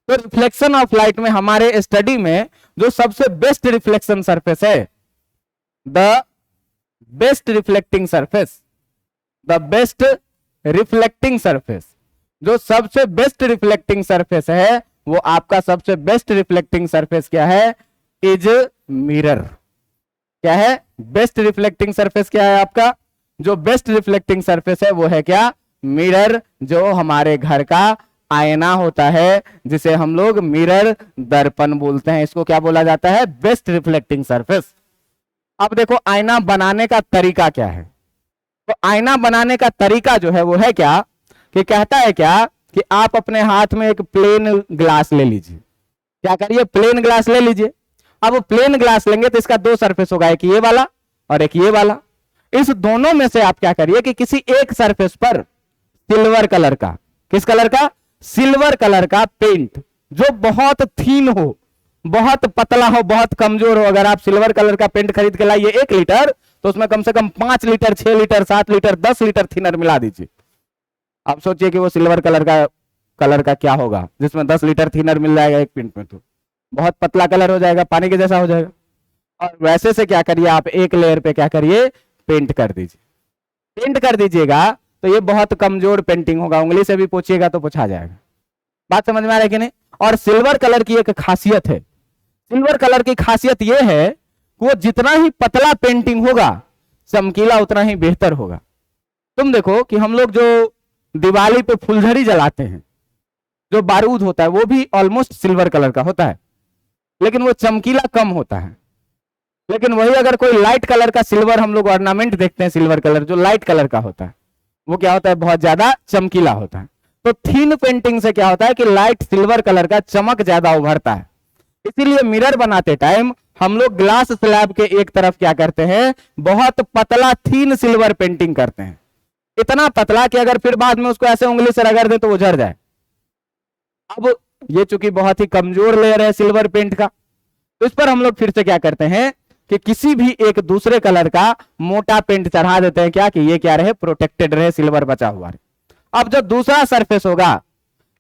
तो रिफ्लेक्शन ऑफ लाइट में हमारे स्टडी में जो सबसे बेस्ट रिफ्लेक्शन सरफेस है, the best reflecting surface, the best reflecting surface, जो सबसे बेस्ट रिफ्लेक्टिंग सरफेस है वो आपका सबसे बेस्ट रिफ्लेक्टिंग सरफेस क्या है, इज मिरर। क्या है बेस्ट रिफ्लेक्टिंग सरफेस, क्या है आपका जो बेस्ट रिफ्लेक्टिंग सरफेस है वो है क्या, मिरर, जो हमारे घर का आईना होता है, जिसे हम लोग मिरर दर्पण बोलते हैं। इसको क्या बोला जाता है, बेस्ट रिफ्लेक्टिंग सरफेस। अब देखो आईना बनाने का तरीका क्या है। तो आईना बनाने का तरीका जो है वो है क्या, कि कहता है क्या कि आप अपने हाथ में एक प्लेन ग्लास ले लीजिए। क्या करिए, प्लेन ग्लास ले लीजिए। अब प्लेन ग्लास लेंगे तो इसका दो सरफेस होगा, एक ये वाला और एक ये वाला। इस दोनों में से आप क्या करिए कि किसी एक सरफेस पर सिल्वर कलर का, किस कलर का, सिल्वर कलर का पेंट, जो बहुत थीन हो, बहुत पतला हो, बहुत कमजोर हो। अगर आप सिल्वर कलर का पेंट खरीद के लाइए 1 लीटर, तो उसमें कम से कम 5 litre, 6 litre, 7 litre, 10 litre thinner मिला दीजिए। आप सोचिए कि वो सिल्वर कलर का क्या होगा जिसमें 10 लीटर थिनर मिल जाएगा एक पेंट में, तो बहुत पतला कलर हो जाएगा, पानी के जैसा हो जाएगा। और वैसे से क्या करिए, आप एक लेयर पे क्या करिए, पेंट कर दीजिए। पेंट कर दीजिएगा तो ये बहुत कमजोर पेंटिंग होगा, उंगली से भी पोछिएगा तो पोछा जाएगा। बात समझ में आ रहा है कि नहीं? और सिल्वर कलर की एक खासियत है, सिल्वर कलर की खासियत यह है कि वो जितना ही पतला पेंटिंग होगा चमकीला उतना ही बेहतर होगा। तुम देखो कि हम लोग जो दिवाली पे फुलझड़ी जलाते हैं, जो बारूद होता है वो भी ऑलमोस्ट सिल्वर कलर का होता है, लेकिन वो चमकीला कम होता है। लेकिन वही अगर कोई लाइट कलर का सिल्वर हम लोग ऑर्नामेंट देखते हैं, सिल्वर कलर जो लाइट कलर का होता है वो क्या होता है, बहुत ज्यादा चमकीला होता है। तो थीन पेंटिंग से क्या होता है कि लाइट सिल्वर कलर का चमक ज्यादा उभरता है। इसीलिए मिरर बनाते टाइम हम लोग ग्लास स्लैब के एक तरफ क्या करते हैं, बहुत पतला थीन सिल्वर पेंटिंग करते हैं, इतना पतला कि अगर फिर बाद में उसको ऐसे उंगली से रगड़ दे तो वो झड़ जाए। अब ये चूंकि बहुत ही कमजोर लेयर है सिल्वर पेंट का, तो इस पर हम लोग फिर से क्या करते हैं कि किसी भी एक दूसरे कलर का मोटा पेंट चढ़ा देते हैं, क्या कि ये क्या रहे, प्रोटेक्टेड रहे, सिल्वर बचा हुआ रहे। अब जो दूसरा सरफेस होगा,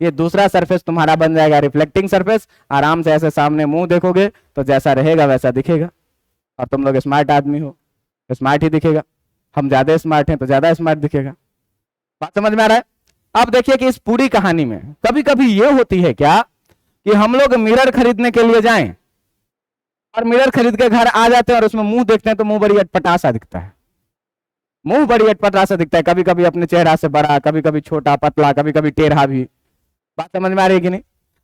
ये दूसरा सरफेस तुम्हारा बन जाएगा रिफ्लेक्टिंग सरफेस। आराम से ऐसे सामने मुंह देखोगे तो जैसा रहेगा वैसा दिखेगा। और तुम लोग स्मार्ट आदमी हो, स्मार्ट ही दिखेगा। हम ज्यादा स्मार्ट हैं तो ज्यादा स्मार्ट दिखेगा। बात समझ में आ रहा है? अब देखिए कि इस पूरी कहानी में कभी कभी ये होती है क्या कि हम लोग मिरर खरीदने के लिए जाएं और मिरर खरीद के घर आ जाते हैं और उसमें मुंह देखते हैं तो मुंह बड़ी अटपटा सा दिखता है, मुंह बड़ी अटपटा सा दिखता है, कभी कभी अपने चेहरा से बड़ा, कभी कभी छोटा पतला, कभी कभी टेढ़ा भी। बात समझ में आ रही है कि नहीं?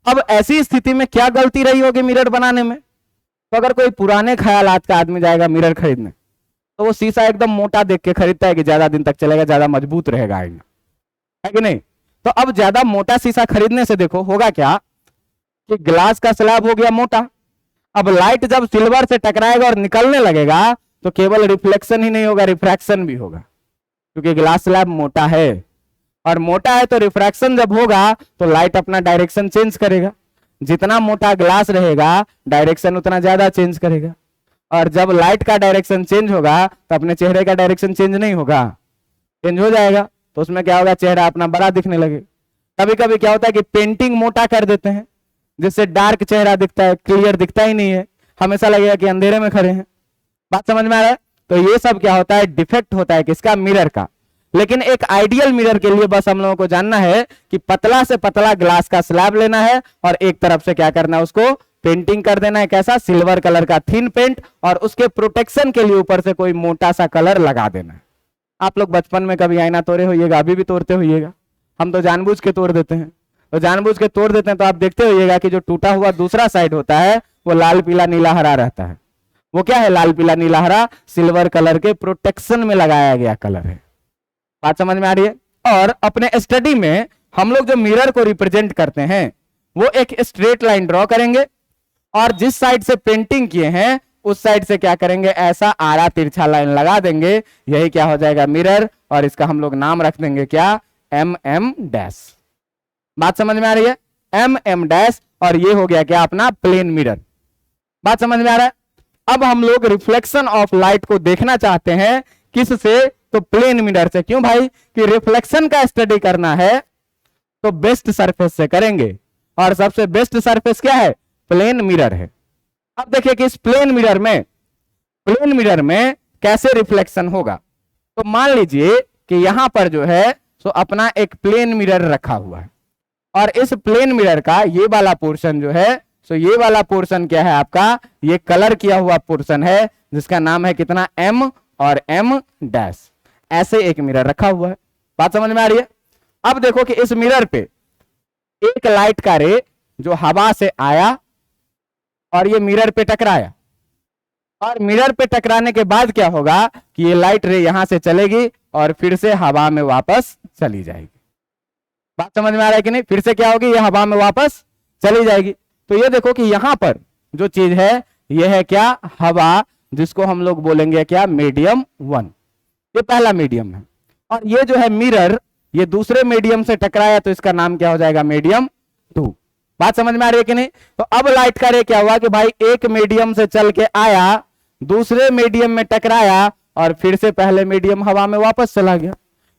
अब ऐसी स्थिति में क्या गलती रही होगी मिरर बनाने में? तो अगर कोई पुराने ख्यालात का आदमी जाएगा मिरर खरीदने तो वो शीशा एकदम मोटा देख के खरीदता है कि ज्यादा दिन तक चलेगा, ज्यादा मजबूत रहेगा आईना, है कि नहीं? तो अब ज्यादा मोटा शीशा खरीदने से देखो होगा क्या कि ग्लास का स्लैब हो गया मोटा। अब लाइट जब सिल्वर से टकराएगा और निकलने लगेगा तो केवल रिफ्लेक्शन ही नहीं होगा, रिफ्रैक्शन भी होगा, क्योंकि ग्लास स्लैब मोटा है। और मोटा है तो रिफ्रैक्शन जब होगा तो लाइट अपना डायरेक्शन चेंज करेगा। जितना मोटा ग्लास रहेगा डायरेक्शन उतना ज्यादा चेंज करेगा। और जब लाइट का डायरेक्शन चेंज होगा तो अपने चेहरे का डायरेक्शन चेंज नहीं होगा, चेंज हो जाएगा। तो उसमें क्या होगा, चेहरा अपना बड़ा दिखने लगे। कभी कभी क्या होता है कि पेंटिंग मोटा कर देते हैं जिससे डार्क चेहरा दिखता है, क्लियर दिखता ही नहीं है, हमेशा लगेगा कि अंधेरे में खड़े हैं। बात समझ में आ रहा है? तो ये सब क्या होता है, डिफेक्ट होता है किसका, मिरर का। लेकिन एक आइडियल मिरर के लिए बस हम लोगों को जानना है कि पतला से पतला ग्लास का स्लैब लेना है और एक तरफ से क्या करना है, उसको पेंटिंग कर देना है, कैसा, सिल्वर कलर का थिन पेंट, और उसके प्रोटेक्शन के लिए ऊपर से कोई मोटा सा कलर लगा देना है। आप लोग बचपन में कभी आईना तोड़े होइएगा, अभी भी तोड़ते होइएगा, हम तो जानबूझ के तोड़ देते हैं, तो जानबूझ के तोड़ देते हैं तो आप देखते होइएगा कि जो टूटा हुआ दूसरा साइड होता है वो लाल पीला नीला हरा रहता है। वो क्या है, लाल पीला नीला हरा सिल्वर कलर के प्रोटेक्शन में लगाया गया कलर है। बात समझ में आ रही है? और अपने स्टडी में हम लोग जो मिरर को रिप्रेजेंट करते हैं वो एक स्ट्रेट लाइन ड्रॉ करेंगे और जिस साइड से पेंटिंग किए हैं उस साइड से क्या करेंगे, ऐसा आड़ा तिरछा लाइन लगा देंगे, यही क्या हो जाएगा, मिरर, और इसका हम लोग नाम रख देंगे क्या, MM डैश। बात समझ में आ रही है? MM डैश, और ये हो गया क्या, अपना प्लेन मिरर। बात समझ में आ रहा है? अब हम लोग रिफ्लेक्शन ऑफ लाइट को देखना चाहते हैं किससे, तो प्लेन मिरर से। क्यों भाई, कि रिफ्लेक्शन का स्टडी करना है तो बेस्ट सरफेस से करेंगे, और सबसे बेस्ट सरफेस क्या है, प्लेन मिरर है। अब देखिए कि इस प्लेन मिरर में कैसे रिफ्लेक्शन होगा। तो मान लीजिए कि यहां पर जो है सो अपना एक प्लेन मिरर रखा हुआ है, और इस प्लेन मिरर का ये वाला पोर्शन जो है, सो ये वाला पोर्शन क्या है आपका, ये कलर किया हुआ पोर्शन है जिसका नाम है कितना, M और M डैश। ऐसे एक मिरर रखा हुआ है। बात समझ में आ रही है? अब देखो कि इस मिरर पे एक लाइट का रे जो हवा से आया और ये मिरर पे टकराया, और मिरर पे टकराने के बाद क्या होगा कि ये लाइट रे यहां से चलेगी और फिर से हवा में वापस चली जाएगी। बात समझ में आ रहा है कि नहीं? फिर से क्या होगी, ये हवा में वापस चली जाएगी। तो ये देखो कि यहां पर जो चीज है ये है क्या, हवा, जिसको हम लोग बोलेंगे क्या, मीडियम 1। ये पहला मीडियम है, और ये जो है मिरर, ये दूसरे मीडियम से टकराया तो इसका नाम क्या हो जाएगा, मीडियम 2। बात समझ में आ रही है कि नहीं? तो अब लाइट का रे क्या हुआ कि भाई एक मीडियम से चल के आया, दूसरे मीडियम में टकराया, और फिर से पहले मीडियम हवा में वापस चला गया।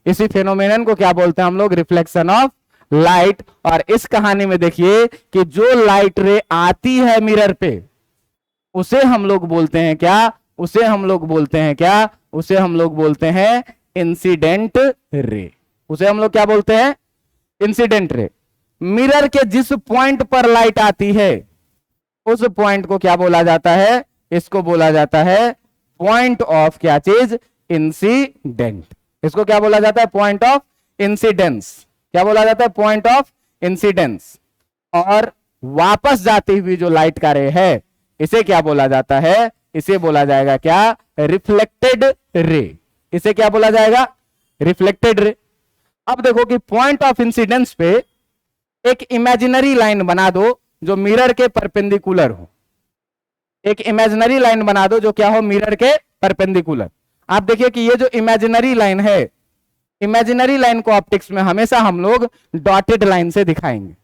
इसी फेनोमेनन को क्या बोलते हैं हम लोग, रिफ्लेक्शन ऑफ लाइट। और इस कहानी में देखिए कि जो लाइट रे आती है मिरर पे उसे हम लोग बोलते हैं क्या, उसे हम लोग बोलते हैं क्या, उसे हम लोग बोलते हैं इंसिडेंट रे। उसे हम लोग क्या बोलते हैं, इंसिडेंट रे। मिरर के जिस पॉइंट पर लाइट आती है उस पॉइंट को क्या बोला जाता है, इसको बोला जाता है पॉइंट ऑफ क्या चीज, इंसिडेंट। इसको क्या बोला जाता है, पॉइंट ऑफ इंसिडेंस। क्या बोला जाता है, पॉइंट ऑफ इंसिडेंस। और वापस जाती हुई जो लाइट का रे है इसे क्या बोला जाता है, इसे बोला जाएगा क्या, रिफ्लेक्टेड रे। इसे क्या बोला जाएगा, रिफ्लेक्टेड रे। अब देखो कि पॉइंट ऑफ इंसिडेंस पे एक इमेजिनरी लाइन बना दो जो मिरर के परपेंडिकुलर हो। एक इमेजिनरी लाइन बना दो जो क्या हो, मिरर के परपेंडिकुलर। आप देखिए कि ये जो इमेजिनरी लाइन है, इमेजिनरी लाइन को ऑप्टिक्स में हमेशा हम लोग डॉटेड लाइन से दिखाएंगे।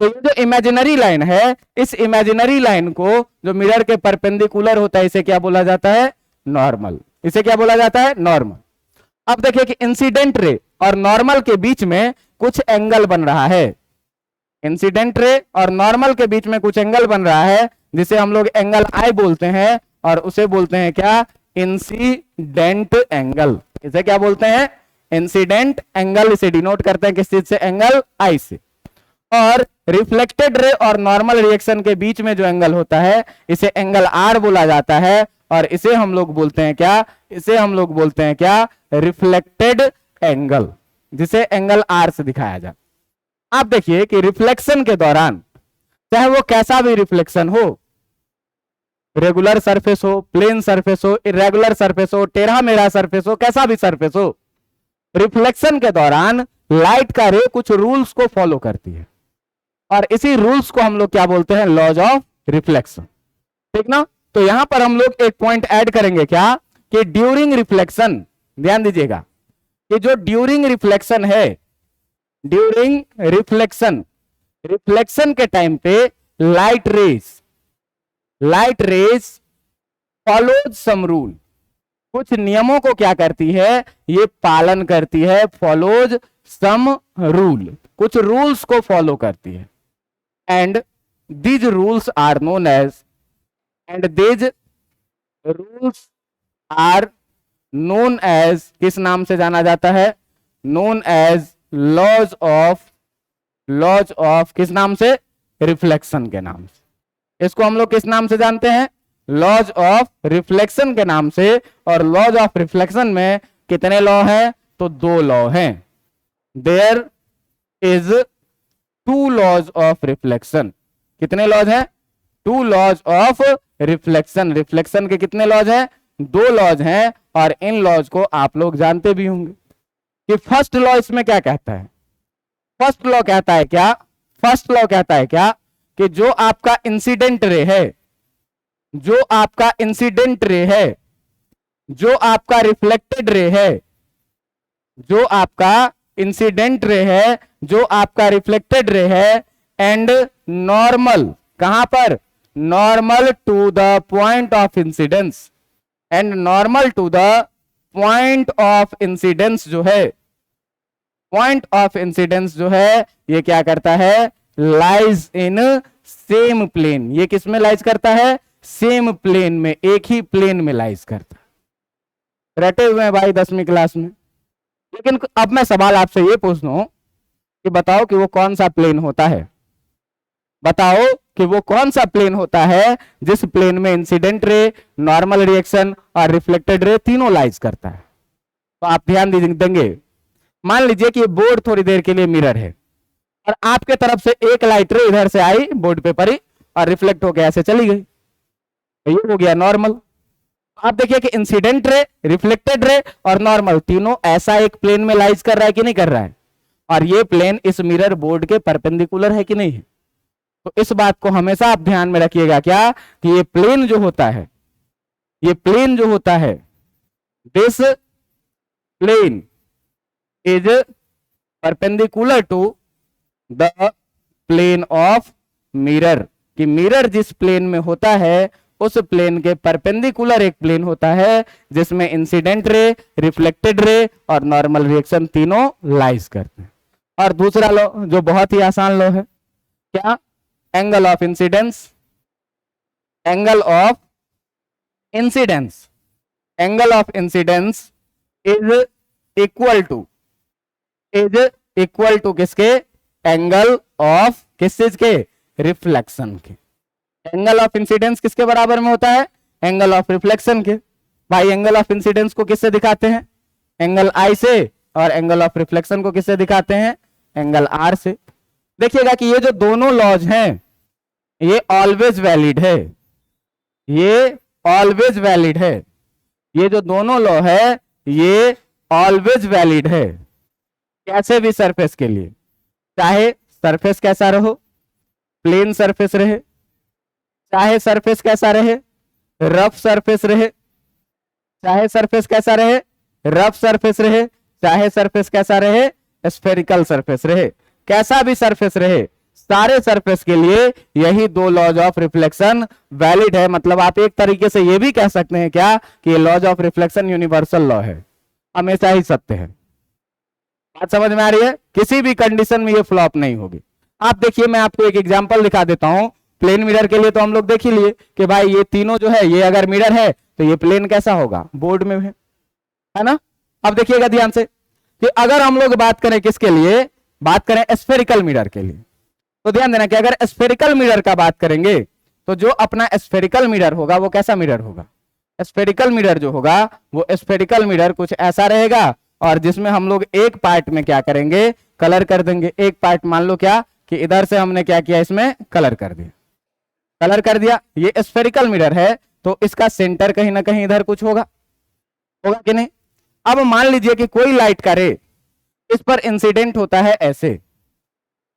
तो ये जो इमेजिनरी लाइन है, इस इमेजिनरी लाइन को जो मिरर के परपेंडिकुलर होता है इसे क्या बोला जाता है, नॉर्मल। इसे क्या बोला जाता है, नॉर्मल। अब देखिए कि इंसिडेंट रे और नॉर्मल के बीच में कुछ एंगल बन रहा है। इंसिडेंट रे और नॉर्मल के बीच में कुछ एंगल बन रहा है जिसे हम लोग एंगल आई बोलते हैं, और उसे बोलते हैं क्या, इंसिडेंट एंगल। इसे क्या बोलते हैं, इंसिडेंट एंगल। इसे डिनोट करते हैं किस चीज से, एंगल आई से। और रिफ्लेक्टेड रे और नॉर्मल रिएक्शन के बीच में जो एंगल होता है इसे एंगल आर बोला जाता है, और इसे हम लोग बोलते हैं क्या, इसे हम लोग बोलते हैं क्या, रिफ्लेक्टेड एंगल, जिसे एंगल आर से दिखाया जाए। आप देखिए कि रिफ्लेक्शन के दौरान चाहे वो कैसा भी रिफ्लेक्शन हो, रेगुलर सरफेस हो, प्लेन सरफेस हो, इरेगुलर सरफेस हो, टेढ़ा मेढ़ा सरफेस हो, कैसा भी सरफेस हो, रिफ्लेक्शन के दौरान लाइट का रे कुछ रूल्स को फॉलो करती है, और इसी रूल्स को हम लोग क्या बोलते हैं, लॉज ऑफ रिफ्लेक्शन। ठीक ना? तो यहां पर हम लोग एक पॉइंट ऐड करेंगे क्या, कि ड्यूरिंग रिफ्लेक्शन, ध्यान दीजिएगा कि जो ड्यूरिंग रिफ्लेक्शन है, ड्यूरिंग रिफ्लेक्शन, रिफ्लेक्शन के टाइम पे light rays follows some rule, कुछ नियमों को क्या करती है, ये पालन करती है, फॉलोज सम रूल, कुछ रूल्स को फॉलो करती है। And these rules are known as, and these rules are known as, किस नाम से जाना जाता है? नोन एज लॉज ऑफ किस नाम से? रिफ्लेक्शन के नाम से। इसको हम लोग किस नाम से जानते हैं? लॉज ऑफ रिफ्लेक्शन के नाम से। और लॉज ऑफ रिफ्लेक्शन में कितने लॉ हैं? तो 2 लॉ हैं। There is 2 laws of reflection. कितने लॉज हैं? 2 लॉज ऑफ रिफ्लेक्शन। रिफ्लेक्शन के कितने लॉज हैं? 2 लॉज हैं। और इन लॉज को आप लोग जानते भी होंगे कि फर्स्ट लॉ इसमें क्या कहता है? फर्स्ट लॉ कहता है क्या? फर्स्ट लॉ कहता है क्या कि जो आपका इंसिडेंट रे है, जो आपका इंसिडेंट रे है, जो आपका रिफ्लेक्टेड रे है, जो आपका इंसिडेंट रे है, जो आपका रिफ्लेक्टेड रे है, एंड नॉर्मल, कहां पर? Normal to the point of incidence. And normal to the point of incidence जो है, पॉइंट ऑफ इंसिडेंस जो है, ये क्या करता है? Lies in same plane. ये किस में लाइज करता है? सेम प्लेन में, एक ही प्लेन में लाइज करता है। रटे हुए हैं भाई 10वीं क्लास में। लेकिन अब मैं सवाल आपसे ये पूछ रहा हूं कि बताओ कि वो कौन सा प्लेन होता है? बताओ कि वो कौन सा प्लेन होता है जिस प्लेन में इंसिडेंट रे, नॉर्मल रिएक्शन और रिफ्लेक्टेड रे तीनों लाइज करता है? तो आप ध्यान देंगे, मान लीजिए कि बोर्ड थोड़ी देर के लिए मिरर है और आपके तरफ से एक लाइट रे इधर से आई, बोर्ड पे पड़ी और रिफ्लेक्ट होकर ऐसे चली गई, तो ये हो गया नॉर्मल। आप देखिए कि इंसिडेंट रे, रिफ्लेक्टेड रे और नॉर्मल तीनों ऐसा एक प्लेन में लाइज कर रहा है कि नहीं कर रहा है? और ये प्लेन इस मिरर बोर्ड के परपेंडिकुलर है कि नहीं है? तो इस बात को हमेशा आप ध्यान में रखिएगा क्या कि ये प्लेन जो होता है, ये प्लेन जो होता है, this plane is perpendicular to the plane of mirror. कि मिरर जिस प्लेन में होता है उस प्लेन के परपेंडिकुलर एक प्लेन होता है जिसमें इंसिडेंट रे, रिफ्लेक्टेड रे और नॉर्मल रिएक्शन तीनों लाइज करते हैं। और दूसरा लॉ जो बहुत ही आसान लॉ है, क्या? Angle of incidence. Angle of incidence, angle of incidence is equal to किसके? एंगल ऑफ किस चीज के? रिफ्लेक्शन के। एंगल ऑफ इंसिडेंस किसके बराबर में होता है? एंगल ऑफ रिफ्लेक्शन के। भाई एंगल ऑफ इंसिडेंस को किससे दिखाते हैं? एंगल आई से। और एंगल ऑफ रिफ्लेक्शन को किससे दिखाते हैं? एंगल आर से। देखिएगा कि ये जो दोनों लॉज हैं ये ऑलवेज वैलिड है, ये ऑलवेज वैलिड है। ये जो दोनों लॉ है ये ऑलवेज वैलिड है। कैसे भी सरफेस के लिए, चाहे सरफेस कैसा रहो, प्लेन सरफेस रहे, चाहे सरफेस कैसा रहे, रफ सरफेस रहे, चाहे सरफेस कैसा रहे, रफ सरफेस रहे, चाहे सरफेस कैसा रहे, स्फेरिकल सरफेस रहे, कैसा भी सरफेस रहे, सारे सरफेस के लिए यही 2 लॉज ऑफ रिफ्लेक्शन वैलिड है। मतलब आप एक तरीके से ये भी कह सकते हैं क्या कि laws of reflection universal law है, हमेशा ही सत्य है। बात समझ में आ रही है? किसी भी कंडीशन में ये फ्लॉप नहीं होगी। आप देखिए मैं आपको एक एग्जांपल दिखा देता हूं। प्लेन मिरर के लिए तो हम लोग देख ही लिए कि भाई ये तीनों जो है, ये अगर मिरर है तो ये प्लेन कैसा होगा? बोर्ड में है ना? अब देखिएगा ध्यान से कि अगर हम लोग बात करें किसके लिए, बात करें स्फेरिकल मिरर के लिए, तो ध्यान देना कि अगर स्फेरिकल मिरर का बात करेंगे तो जो अपना स्फेरिकल मिरर होगा वो कैसा मिरर होगा? स्फेरिकल मिरर जो होगा वो स्फेरिकल मिरर कुछ ऐसा रहेगा और जिसमें हम लोग एक पार्ट में क्या करेंगे? कलर कर देंगे। एक पार्ट मान लो क्या कि इधर से हमने क्या किया, इसमें कलर कर दिया, कलर कर दिया। ये स्फेरिकल मिरर है तो इसका सेंटर कहीं ना कहीं इधर कुछ होगा, होगा कि नहीं? अब मान लीजिए कि कोई लाइट का रे इस पर इंसिडेंट होता है ऐसे,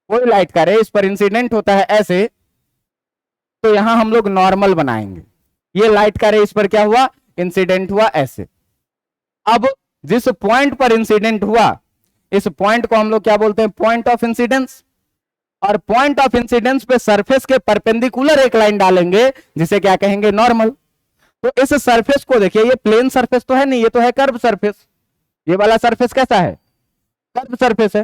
कोई लाइट का रे इस पर इंसिडेंट होता है ऐसे, तो यहां हम लोग नॉर्मल बनाएंगे। ये लाइट का रे इस पर क्या हुआ? इंसिडेंट हुआ ऐसे। अब जिस पॉइंट पर इंसिडेंट हुआ इस पॉइंट को हम लोग क्या बोलते हैं? Point of incidence. और पॉइंट ऑफ इंसिडेंस पे सरफेस के परपेंडिकुलर एक लाइन डालेंगे जिसे क्या कहेंगे? नॉर्मल। तो इस सरफेस को देखिए, ये प्लेन सरफेस तो है नहीं, ये तो है कर्व सरफेस। ये वाला सरफेस कैसा है? कर्व सरफेस है।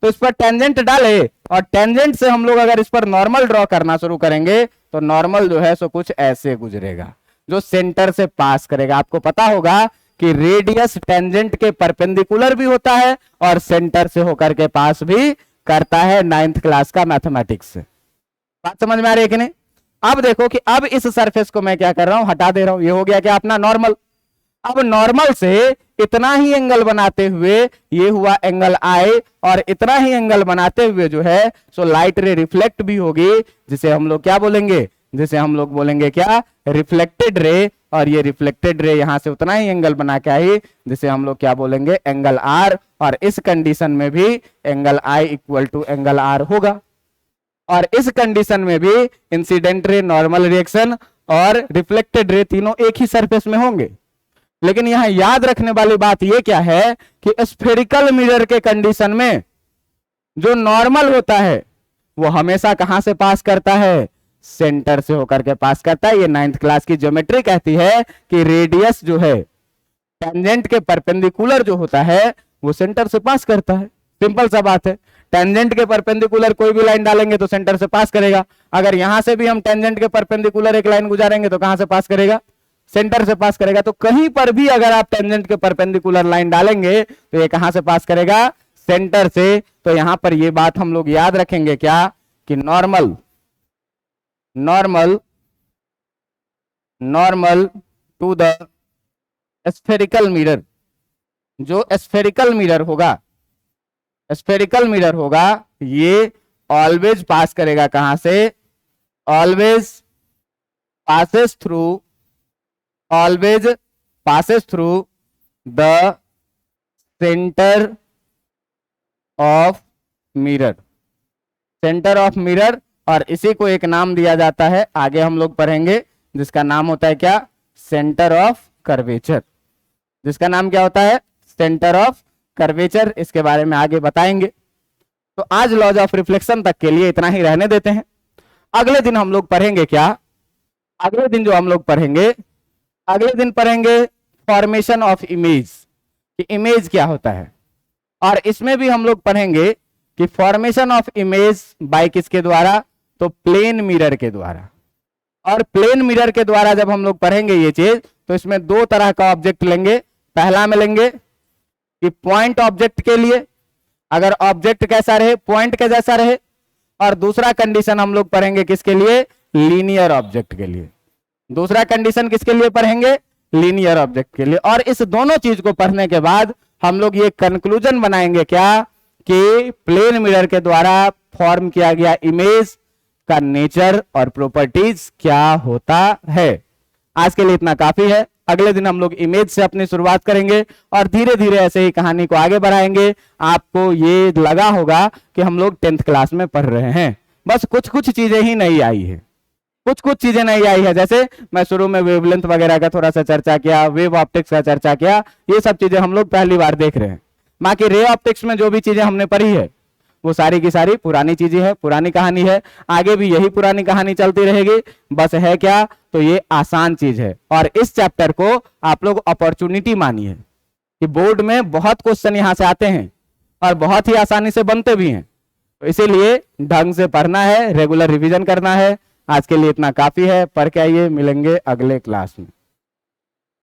तो इस पर टेंजेंट डाले और टेंजेंट से हम लोग अगर इस पर नॉर्मल ड्रॉ करना शुरू करेंगे तो नॉर्मल जो है सो कुछ ऐसे गुजरेगा जो सेंटर से पास करेगा। आपको पता होगा कि रेडियस टेंजेंट के परपेंडिकुलर भी होता है और सेंटर से होकर के पास भी करता है 9th क्लास का मैथमेटिक्स से। बात समझ में आ रही है कि नहीं? अब देखो कि अब इस सरफेस को मैं क्या कर रहा हूं, हटा दे रहा हूं। ये हो गया क्या अपना नॉर्मल। अब नॉर्मल से इतना ही एंगल बनाते हुए ये हुआ एंगल आई, और इतना ही एंगल बनाते हुए जो है सो लाइट रे रिफ्लेक्ट भी होगी, जिसे हम लोग क्या बोलेंगे, जिसे हम लोग बोलेंगे क्या, रिफ्लेक्टेड रे। और ये रिफ्लेक्टेड रे यहां से उतना ही एंगल बना के आई, जिसे हम लोग क्या बोलेंगे, एंगल आर। और इस कंडीशन में भी angle i equal to angle r होगा। और इस कंडीशन में भी इंसिडेंट रे, नॉर्मल रिएक्शन और रिफ्लेक्टेड रे तीनों एक ही सरफेस में होंगे। लेकिन यहां याद रखने वाली बात यह क्या है कि स्फेरिकल मिरर के कंडीशन में जो नॉर्मल होता है वो हमेशा कहां से पास करता है, सेंटर से होकर के पास करता है। ये 9th क्लास की ज्योमेट्री कहती है कि रेडियस जो है टेंजेंट के परपेंडिकुलर जो होता है वो सेंटर से पास करता है। सिंपल सा बात है, टेंजेंट के परपेंडिकुलर कोई भी लाइन डालेंगे तो सेंटर से पास करेगा। अगर यहां से भी हम टेंजेंट के परपेंडिकुलर एक लाइन गुजारेंगे तो कहां से पास करेगा, सेंटर से पास करेगा। तो कहीं पर भी अगर आप टेंजेंट के परपेंडिकुलर लाइन डालेंगे तो ये कहां से पास करेगा, सेंटर से। तो यहां पर ये बात हम लोग याद रखेंगे क्या, कि normal to the spherical mirror, जो स्फेरिकल मिरर होगा ये ऑलवेज पास करेगा कहां से, always passes through the centre of mirror. और इसी को एक नाम दिया जाता है, आगे हम लोग पढ़ेंगे, जिसका नाम होता है क्या, सेंटर ऑफ कर्वेचर। जिसका नाम क्या होता है, सेंटर ऑफ कर्वेचर। इसके बारे में आगे बताएंगे। तो आज लॉज ऑफ रिफ्लेक्शन तक के लिए इतना ही रहने देते हैं। अगले दिन हम लोग पढ़ेंगे क्या, अगले दिन जो हम लोग पढ़ेंगे, अगले दिन पढ़ेंगे फॉर्मेशन ऑफ इमेज, कि इमेज क्या होता है। और इसमें भी हम लोग पढ़ेंगे कि फॉर्मेशन ऑफ इमेज बाय किसके द्वारा, तो प्लेन मिरर के द्वारा। और प्लेन मिरर के द्वारा जब हम लोग पढ़ेंगे ये चीज, तो इसमें दो तरह का ऑब्जेक्ट लेंगे। पहला में लेंगे कि पॉइंट ऑब्जेक्ट के लिए, अगर ऑब्जेक्ट कैसा रहे, पॉइंट के जैसा रहे। और दूसरा कंडीशन हम लोग पढ़ेंगे किसके लिए, लीनियर ऑब्जेक्ट के लिए। दूसरा कंडीशन किसके लिए पढ़ेंगे, लीनियर ऑब्जेक्ट के लिए। और इस दोनों चीज को पढ़ने के बाद हम लोग ये कंक्लूजन बनाएंगे क्या, कि प्लेन मिरर के द्वारा फॉर्म किया गया इमेज का नेचर और प्रॉपर्टीज क्या होता है। आज के लिए इतना काफी है। अगले दिन हम लोग इमेज से अपनी शुरुआत करेंगे और धीरे धीरे ऐसे ही कहानी को आगे बढ़ाएंगे। आपको ये लगा होगा कि हम लोग 10th क्लास में पढ़ रहे हैं, बस कुछ कुछ चीजें ही नहीं आई है, कुछ कुछ चीजें नहीं आई है। जैसे मैं शुरू में वेवलेंथ वगैरह का थोड़ा सा चर्चा किया, वेव ऑप्टिक्स का चर्चा किया, ये सब चीजें हम लोग पहली बार देख रहे हैं। बाकी रे ऑप्टिक्स में जो भी चीजें हमने पढ़ी है वो सारी की सारी पुरानी चीजें हैं, पुरानी कहानी है। आगे भी यही पुरानी कहानी चलती रहेगी। बस है क्या, तो ये आसान चीज है। और इस चैप्टर को आप लोग अपॉर्चुनिटी मानिए कि बोर्ड में बहुत क्वेश्चन यहां से आते हैं और बहुत ही आसानी से बनते भी हैं। तो इसीलिए ढंग से पढ़ना है, रेगुलर रिवीजन करना है। आज के लिए इतना काफी है। पढ़ के आइए, मिलेंगे अगले क्लास में।